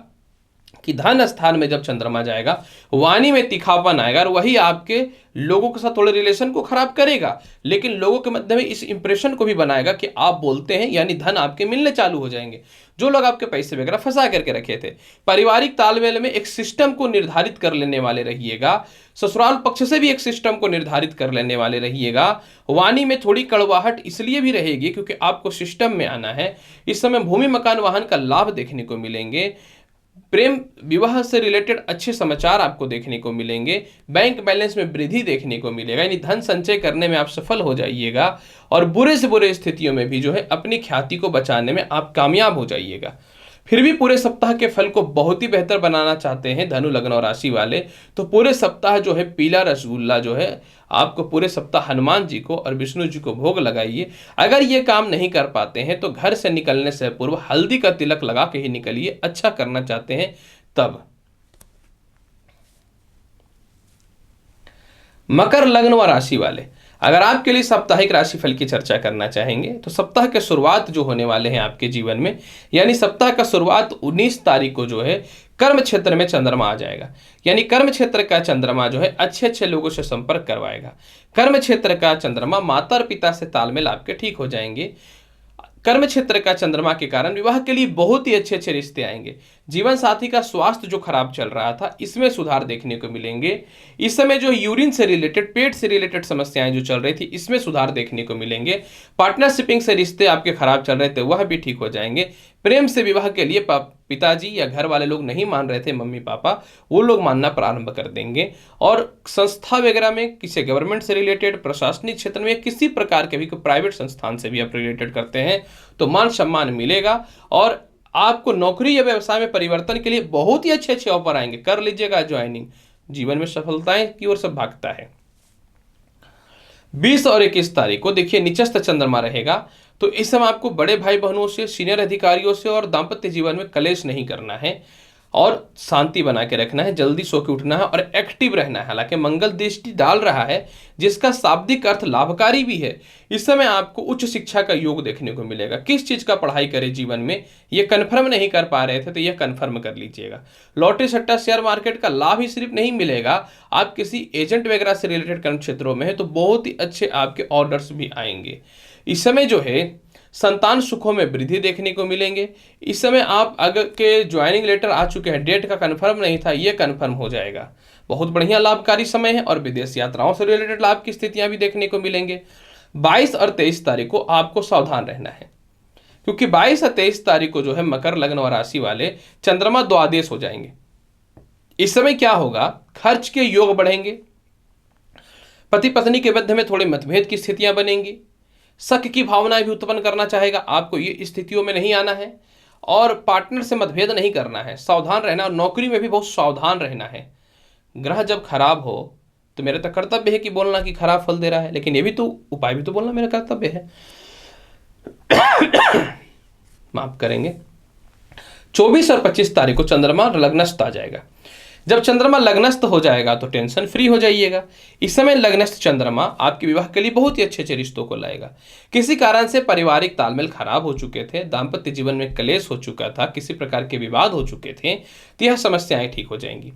कि धन स्थान में जब चंद्रमा जाएगा, वाणी में तीखापन आएगा और वही आपके लोगों के साथ थोड़े रिलेशन को खराब करेगा, लेकिन लोगों के मध्य में इस इंप्रेशन को भी बनाएगा कि आप बोलते हैं, यानी धन आपके मिलने चालू हो जाएंगे। जो लोग आपके पैसे वगैरह फंसा करके रखे थे, पारिवारिक तालमेल में एक सिस्टम को निर्धारित कर लेने वाले रहिएगा। ससुराल पक्ष से भी एक सिस्टम को निर्धारित कर लेने वाले रहिएगा। वाणी में थोड़ी कड़वाहट इसलिए भी रहेगी क्योंकि आपको सिस्टम में आना है। इस समय भूमि मकान वाहन का लाभ देखने को मिलेंगे। प्रेम विवाह से रिलेटेड अच्छे समाचार आपको देखने को मिलेंगे। बैंक बैलेंस में वृद्धि देखने को मिलेगा, यानी धन संचय करने में आप सफल हो जाइएगा। और बुरे से बुरे स्थितियों में भी जो है अपनी ख्याति को बचाने में आप कामयाब हो जाइएगा। फिर भी पूरे सप्ताह के फल को बहुत ही बेहतर बनाना चाहते हैं धनु लग्न और राशि वाले, तो पूरे सप्ताह जो है पीला रसगुल्ला जो है आपको पूरे सप्ताह हनुमान जी को और विष्णु जी को भोग लगाइए। अगर ये काम नहीं कर पाते हैं तो घर से निकलने से पूर्व हल्दी का तिलक लगा के ही निकलिए, अच्छा करना चाहते हैं तब। मकर लग्न व राशि वाले, अगर आपके लिए साप्ताहिक राशिफल की चर्चा करना चाहेंगे तो सप्ताह के शुरुआत जो होने वाले हैं आपके जीवन में, यानी सप्ताह का शुरुआत 19 तारीख को जो है कर्म क्षेत्र में चंद्रमा आ जाएगा। यानी कर्म क्षेत्र का चंद्रमा जो है अच्छे अच्छे लोगों से संपर्क करवाएगा। कर्म क्षेत्र का चंद्रमा माता और पिता से तालमेल आपके ठीक हो जाएंगे। कर्म क्षेत्र का चंद्रमा के कारण विवाह के लिए बहुत ही अच्छे अच्छे रिश्ते आएंगे। जीवन साथी का स्वास्थ्य जो खराब चल रहा था इसमें सुधार देखने को मिलेंगे। इस समय जो यूरिन से रिलेटेड, पेट से रिलेटेड समस्याएं जो चल रही थी इसमें सुधार देखने को मिलेंगे। पार्टनरशिपिंग से रिश्ते आपके खराब चल रहे थे वह भी ठीक हो जाएंगे। प्रेम से विवाह के लिए पिताजी या घर वाले लोग नहीं मान रहे थे, मम्मी पापा, वो लोग मानना प्रारंभ कर देंगे। और संस्था वगैरह में किसी गवर्नमेंट से रिलेटेड, प्रशासनिक क्षेत्र में किसी प्रकार के भी कोई प्राइवेट संस्थान से भी आप रिलेटेड करते हैं तो मान सम्मान मिलेगा। और आपको नौकरी या व्यवसाय में परिवर्तन के लिए बहुत ही अच्छे अच्छे ऑफर आएंगे, कर लीजिएगा ज्वाइनिंग। जीवन में सफलताएं की ओर सब भागता है। 20 और 21 तारीख को देखिए निचस्थ चंद्रमा रहेगा, तो इस समय आपको बड़े भाई बहनों से, सीनियर अधिकारियों से और दाम्पत्य जीवन में कलेश नहीं करना है और शांति बना के रखना है। जल्दी सो के उठना है और एक्टिव रहना है। हालांकि मंगल दृष्टि डाल रहा है जिसका शाब्दिक अर्थ लाभकारी भी है। इस समय आपको उच्च शिक्षा का योग देखने को मिलेगा। किस चीज का पढ़ाई करें जीवन में ये कन्फर्म नहीं कर पा रहे थे तो यह कन्फर्म कर लीजिएगा। लॉटरी सट्टा शेयर मार्केट का लाभ ही सिर्फ नहीं मिलेगा, आप किसी एजेंट वगैरह से रिलेटेड कर्म क्षेत्रों में है तो बहुत ही अच्छे आपके ऑर्डर्स भी आएंगे। इस समय जो है संतान सुखों में वृद्धि देखने को मिलेंगे। इस समय आप अगर के ज्वाइनिंग लेटर आ चुके हैं, डेट का कंफर्म नहीं था, ये कंफर्म हो जाएगा। बहुत बढ़िया लाभकारी समय है और विदेश यात्राओं से रिलेटेड लाभ की स्थितियां भी देखने को मिलेंगे। 22 और 23 तारीख को आपको सावधान रहना है क्योंकि 22 और 23 तारीख को जो है मकर लग्न और राशि वाले चंद्रमा द्वादश हो जाएंगे। इस समय क्या होगा, खर्च के योग बढ़ेंगे, पति पत्नी के मध्य में थोड़े मतभेद की स्थितियां बनेंगी, शक की भावनाएं भी उत्पन्न करना चाहेगा। आपको ये स्थितियों में नहीं आना है और पार्टनर से मतभेद नहीं करना है, सावधान रहना। और नौकरी में भी बहुत सावधान रहना है। ग्रह जब खराब हो तो मेरा तो कर्तव्य है कि बोलना कि खराब फल दे रहा है, लेकिन ये भी तो उपाय भी तो बोलना मेरा कर्तव्य है। माफ करेंगे। 24 और 25 तारीख को चंद्रमा लग्नस्थ आ जाएगा। जब चंद्रमा लग्नस्थ हो जाएगा तो टेंशन फ्री हो जाइएगा। इस समय लग्नस्थ चंद्रमा आपके विवाह के लिए बहुत ही अच्छे अच्छे रिश्तों को लाएगा। किसी कारण से पारिवारिक तालमेल खराब हो चुके थे, दाम्पत्य जीवन में क्लेश हो चुका था, किसी प्रकार के विवाद हो चुके थे, तो यह समस्याएं ठीक हो जाएंगी।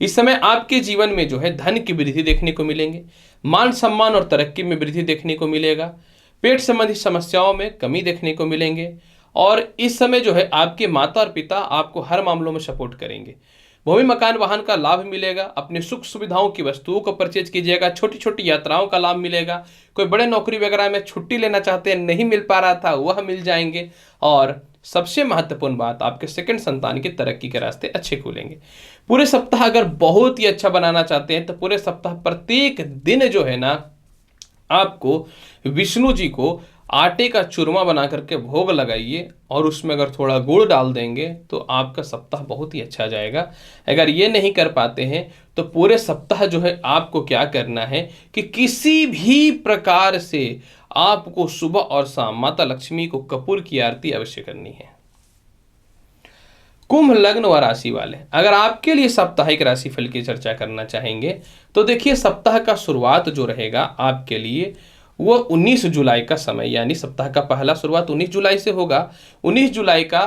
इस समय आपके जीवन में जो है धन की वृद्धि देखने को मिलेंगे, मान सम्मान और तरक्की में वृद्धि देखने को मिलेगा, पेट संबंधी समस्याओं में कमी देखने को मिलेंगे। और इस समय जो है आपके माता और पिता आपको हर मामलों में सपोर्ट करेंगे। भूमि मकान वाहन का लाभ मिलेगा, अपनी सुख सुविधाओं की वस्तुओं को परचेज कीजिएगा, छोटी छोटी यात्राओं का लाभ मिलेगा। कोई बड़े नौकरी वगैरह में छुट्टी लेना चाहते हैं, नहीं मिल पा रहा था, वह मिल जाएंगे। और सबसे महत्वपूर्ण बात, आपके सेकंड संतान की तरक्की के रास्ते अच्छे खुलेंगे। पूरे सप्ताह अगर बहुत ही अच्छा बनाना चाहते हैं तो पूरे सप्ताह प्रत्येक दिन जो है ना आपको विष्णु जी को आटे का चूरमा बना करके भोग लगाइए और उसमें अगर थोड़ा गुड़ डाल देंगे तो आपका सप्ताह बहुत ही अच्छा जाएगा। अगर ये नहीं कर पाते हैं तो पूरे सप्ताह जो है आपको क्या करना है कि किसी भी प्रकार से आपको सुबह और शाम माता लक्ष्मी को कपूर की आरती अवश्य करनी है। कुंभ लग्न व राशि वाले, अगर आपके लिए साप्ताहिक राशिफल की चर्चा करना चाहेंगे तो देखिए सप्ताह का शुरुआत जो रहेगा आपके लिए वो 19 जुलाई का समय, यानी सप्ताह का पहला शुरुआत 19 जुलाई से होगा। 19 जुलाई का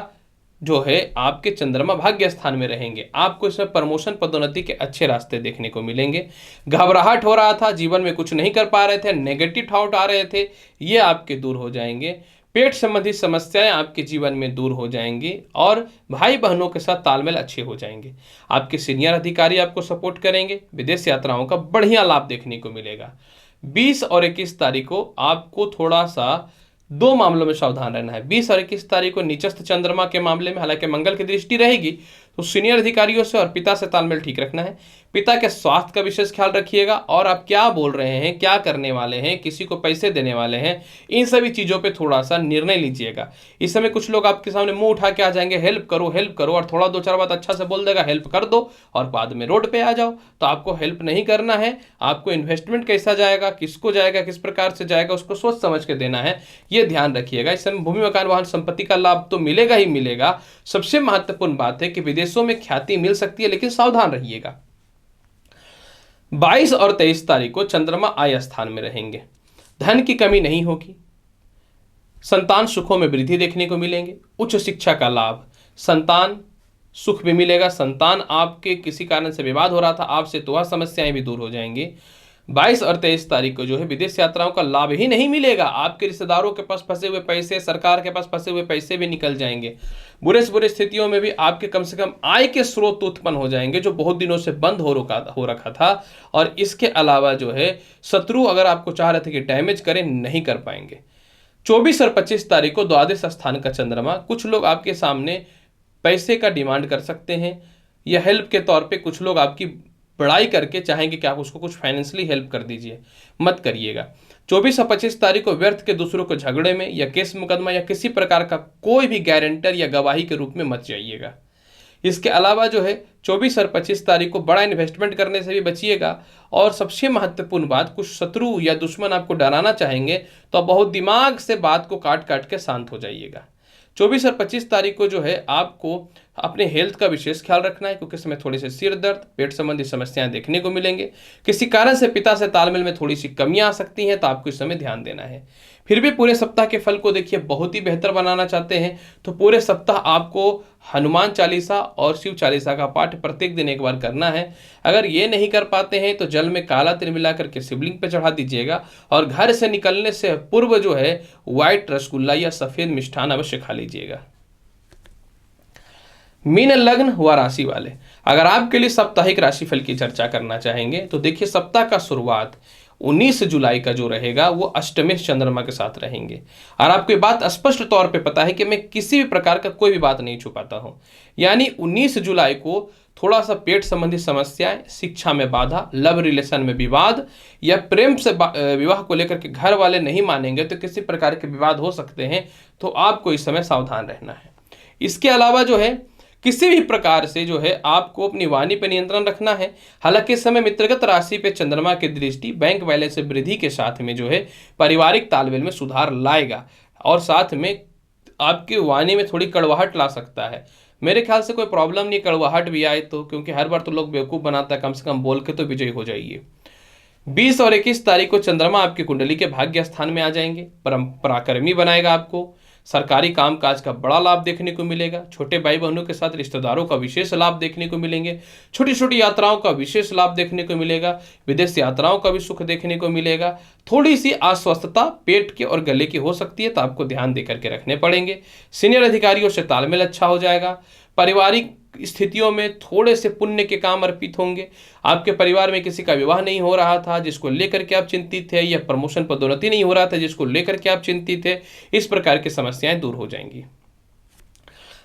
जो है आपके चंद्रमा भाग्य स्थान में रहेंगे। आपको इसमें प्रमोशन पदोन्नति के अच्छे रास्ते देखने को मिलेंगे। घबराहट हो रहा था, जीवन में कुछ नहीं कर पा रहे थे, नेगेटिव थॉट आ रहे थे, ये आपके दूर हो जाएंगे। पेट संबंधी समस्याएं आपके जीवन में दूर हो जाएंगी और भाई बहनों के साथ तालमेल अच्छे हो जाएंगे। आपके सीनियर अधिकारी आपको सपोर्ट करेंगे। विदेश यात्राओं का बढ़िया लाभ देखने को मिलेगा। 20 और 21 तारीख को आपको थोड़ा सा दो मामलों में सावधान रहना है। 20 और 21 तारीख को नीचस्थ चंद्रमा के मामले में हालांकि मंगल की दृष्टि रहेगी तो सीनियर अधिकारियों से और पिता से तालमेल ठीक रखना है। पिता के स्वास्थ्य का विशेष ख्याल रखिएगा और आप क्या बोल रहे हैं, क्या करने वाले हैं, किसी को पैसे देने वाले हैं, इन सभी चीज़ों पे थोड़ा सा निर्णय लीजिएगा। इस समय कुछ लोग आपके सामने मुंह उठा के आ जाएंगे, हेल्प करो और थोड़ा दो चार बात अच्छा से बोल देगा, हेल्प कर दो, और बाद में रोड पे आ जाओ। तो आपको हेल्प नहीं करना है। आपको इन्वेस्टमेंट कैसा जाएगा, किसको जाएगा, किस प्रकार से जाएगा, उसको सोच समझ के देना है, ये ध्यान रखिएगा। इस समय भूमि मकान वाहन संपत्ति का लाभ तो मिलेगा ही मिलेगा। सबसे महत्वपूर्ण बात है कि विदेशों में ख्याति मिल सकती है, लेकिन सावधान रहिएगा। 22 और 23 तारीख को चंद्रमा आय स्थान में रहेंगे। धन की कमी नहीं होगी। संतान सुखों में वृद्धि देखने को मिलेंगे। उच्च शिक्षा का लाभ, संतान सुख भी मिलेगा। संतान आपके किसी कारण से विवाद हो रहा था आपसे, तो वह समस्याएं भी दूर हो जाएंगी। 22 और 23 तारीख को जो है विदेश यात्राओं का लाभ ही नहीं मिलेगा। आपके रिश्तेदारों के पास फंसे हुए पैसे, सरकार के पास फंसे हुए पैसे भी निकल जाएंगे। बुरे से बुरे स्थितियों में भी आपके कम से कम आय के स्रोत उत्पन्न हो जाएंगे जो बहुत दिनों से बंद हो रखा था। और इसके अलावा जो है शत्रु अगर आपको चाह रहे थे कि डैमेज करें, नहीं कर पाएंगे। 24 और 25 तारीख को द्वादश स्थान का चंद्रमा, कुछ लोग आपके सामने पैसे का डिमांड कर सकते हैं या हेल्प के तौर पे कुछ लोग आपकी बड़ाई करके चाहेंगे कि आप उसको कुछ फाइनेंशियली हेल्प कर दीजिए, मत करिएगा। 24 और 25 तारीख को व्यर्थ के दूसरों को झगड़े में या केस मुकदमा या किसी प्रकार का कोई भी गारंटर या गवाही के रूप में मत जाइएगा। इसके अलावा जो है 24 और 25 तारीख को बड़ा इन्वेस्टमेंट करने से भी बचिएगा। और सबसे महत्वपूर्ण बात, कुछ शत्रु या दुश्मन आपको डराना चाहेंगे तो बहुत दिमाग से बात को काट काट के शांत हो जाइएगा। 24 और 25 तारीख को जो है आपको अपने हेल्थ का विशेष ख्याल रखना है, क्योंकि इसमें थोड़ी सी सिर दर्द, पेट संबंधी समस्याएं देखने को मिलेंगे। किसी कारण से पिता से तालमेल में थोड़ी सी कमियां आ सकती हैं, तो आपको इस समय ध्यान देना है। फिर भी पूरे सप्ताह के फल को देखिए बहुत ही बेहतर बनाना चाहते हैं तो पूरे सप्ताह आपको हनुमान चालीसा और शिव चालीसा का पाठ प्रत्येक दिन एक बार करना है। अगर ये नहीं कर पाते हैं तो जल में काला तिल मिला करके शिवलिंग पे चढ़ा दीजिएगा और घर से निकलने से पूर्व जो है व्हाइट रसगुल्ला या सफेद मिष्ठान अवश्य खा लीजिएगा। मीन लग्न व राशि वाले, अगर आपके लिए साप्ताहिक राशिफल की चर्चा करना चाहेंगे तो देखिए सप्ताह का शुरुआत 19 जुलाई का जो रहेगा वो अष्टमेश चंद्रमा के साथ रहेंगे। और आपको बात स्पष्ट तौर पे पता है कि मैं किसी भी प्रकार का कोई भी बात नहीं छुपाता हूं। यानी 19 जुलाई को थोड़ा सा पेट संबंधी समस्याएं, शिक्षा में बाधा, लव रिलेशन में विवाद या प्रेम से विवाह को लेकर के घर वाले नहीं मानेंगे तो किसी प्रकार के विवाद हो सकते हैं, तो आपको इस समय सावधान रहना है। इसके अलावा जो है किसी भी प्रकार से जो है आपको अपनी वाणी पर नियंत्रण रखना है। हालांकि इस समय मित्रगत राशि पे चंद्रमा की दृष्टि बैंक बैलेंस से वृद्धि के साथ में जो है पारिवारिक तालमेल में सुधार लाएगा और साथ में आपकी वाणी में थोड़ी कड़वाहट ला सकता है। मेरे ख्याल से कोई प्रॉब्लम नहीं कड़वाहट भी आए तो, क्योंकि हर बार तो लोग बेवकूफ़ बनाता है, कम से कम बोल के तो विजयी हो जाइए। 20 और 21 तारीख को चंद्रमा आपकी कुंडली के भाग्य स्थान में आ जाएंगे। पराक्रमी बनाएगा आपको। सरकारी कामकाज का बड़ा लाभ देखने को मिलेगा। छोटे भाई बहनों के साथ रिश्तेदारों का विशेष लाभ देखने को मिलेंगे। छोटी छोटी यात्राओं का विशेष लाभ देखने को मिलेगा। विदेश यात्राओं का भी सुख देखने को मिलेगा। थोड़ी सी अस्वस्थता पेट के और गले की हो सकती है, तो आपको ध्यान देकर के रखने पड़ेंगे। सीनियर अधिकारियों से तालमेल अच्छा हो जाएगा। पारिवारिक स्थितियों में थोड़े से पुण्य के काम अर्पित होंगे। आपके परिवार में किसी का विवाह नहीं हो रहा था जिसको लेकर के आप चिंतित थे, या प्रमोशन पदोन्नति नहीं हो रहा था जिसको लेकर के आप चिंतित थे, इस प्रकार की समस्याएं दूर हो जाएंगी।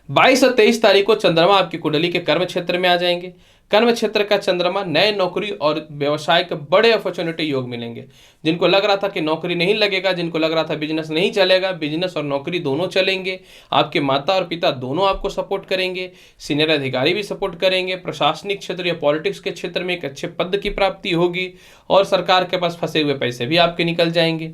22 और 23 तारीख को चंद्रमा आपकी कुंडली के कर्म क्षेत्र में आ जाएंगे। कर्म क्षेत्र का चंद्रमा, नए नौकरी और व्यवसाय के बड़े अपॉर्चुनिटी योग मिलेंगे। जिनको लग रहा था कि नौकरी नहीं लगेगा, जिनको लग रहा था बिजनेस नहीं चलेगा, बिजनेस और नौकरी दोनों चलेंगे। आपके माता और पिता दोनों आपको सपोर्ट करेंगे, सीनियर अधिकारी भी सपोर्ट करेंगे, प्रशासनिक क्षेत्र या पॉलिटिक्स के क्षेत्र में एक अच्छे पद की प्राप्ति होगी और सरकार के पास फंसे हुए पैसे भी आपके निकल जाएंगे।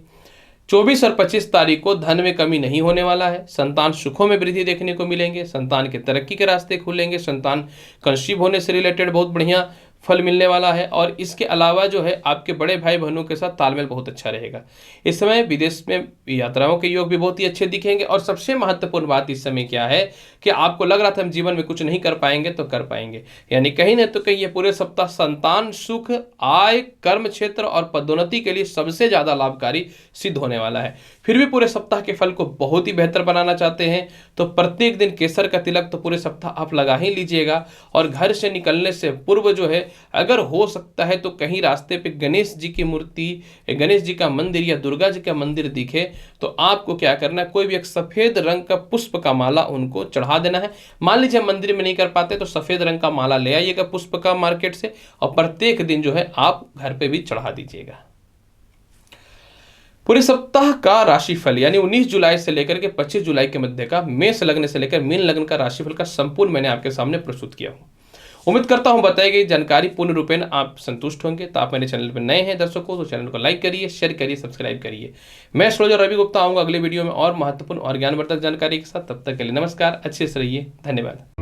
24 और 25 तारीख को धन में कमी नहीं होने वाला है। संतान सुखों में वृद्धि देखने को मिलेंगे, संतान के तरक्की के रास्ते खुलेंगे, संतान कंसीव होने से रिलेटेड बहुत बढ़िया फल मिलने वाला है। और इसके अलावा जो है आपके बड़े भाई बहनों के साथ तालमेल बहुत अच्छा रहेगा। इस समय विदेश में यात्राओं के योग भी बहुत ही अच्छे दिखेंगे। और सबसे महत्वपूर्ण बात इस समय क्या है कि आपको लग रहा था हम जीवन में कुछ नहीं कर पाएंगे तो कर पाएंगे, यानी कहीं ना तो कहीं ये पूरे सप्ताह संतान सुख, आय, कर्म क्षेत्र और पदोन्नति के लिए सबसे ज्यादा लाभकारी सिद्ध होने वाला है। फिर भी पूरे सप्ताह के फल को बहुत ही बेहतर बनाना चाहते हैं तो प्रत्येक दिन केसर का तिलक तो पूरे सप्ताह आप लगा ही लीजिएगा। और घर से निकलने से पूर्व जो है अगर हो सकता है तो कहीं रास्ते पे गणेश जी की मूर्ति, गणेश जी का मंदिर या दुर्गा जी का मंदिर दिखे तो आपको क्या करना है, कोई भी एक सफेद रंग का पुष्प का माला उनको चढ़ा देना है। मान लीजिए मंदिर में नहीं कर पाते तो सफेद रंग का माला ले आइएगा पुष्प का मार्केट से और प्रत्येक दिन जो है आप घर पे भी चढ़ा दीजिएगा। पूरे सप्ताह का राशिफल यानी 19 जुलाई से लेकर के 25 जुलाई के मध्य का मेष लग्न से लेकर मीन लग्न का राशिफल का संपूर्ण मैंने आपके सामने प्रस्तुत किया हूं। उम्मीद करता हूं बताई गई जानकारी पूर्ण रूपेण आप संतुष्ट होंगे। तो आप मेरे चैनल पर नए हैं दर्शकों तो चैनल को लाइक करिए, शेयर करिए, सब्सक्राइब करिए। मैं एस्ट्रोलॉजर रवि गुप्ता आऊंगा अगले वीडियो में और महत्वपूर्ण और ज्ञानवर्धक जानकारी के साथ। तब तक के लिए नमस्कार, अच्छे से रहिए, धन्यवाद।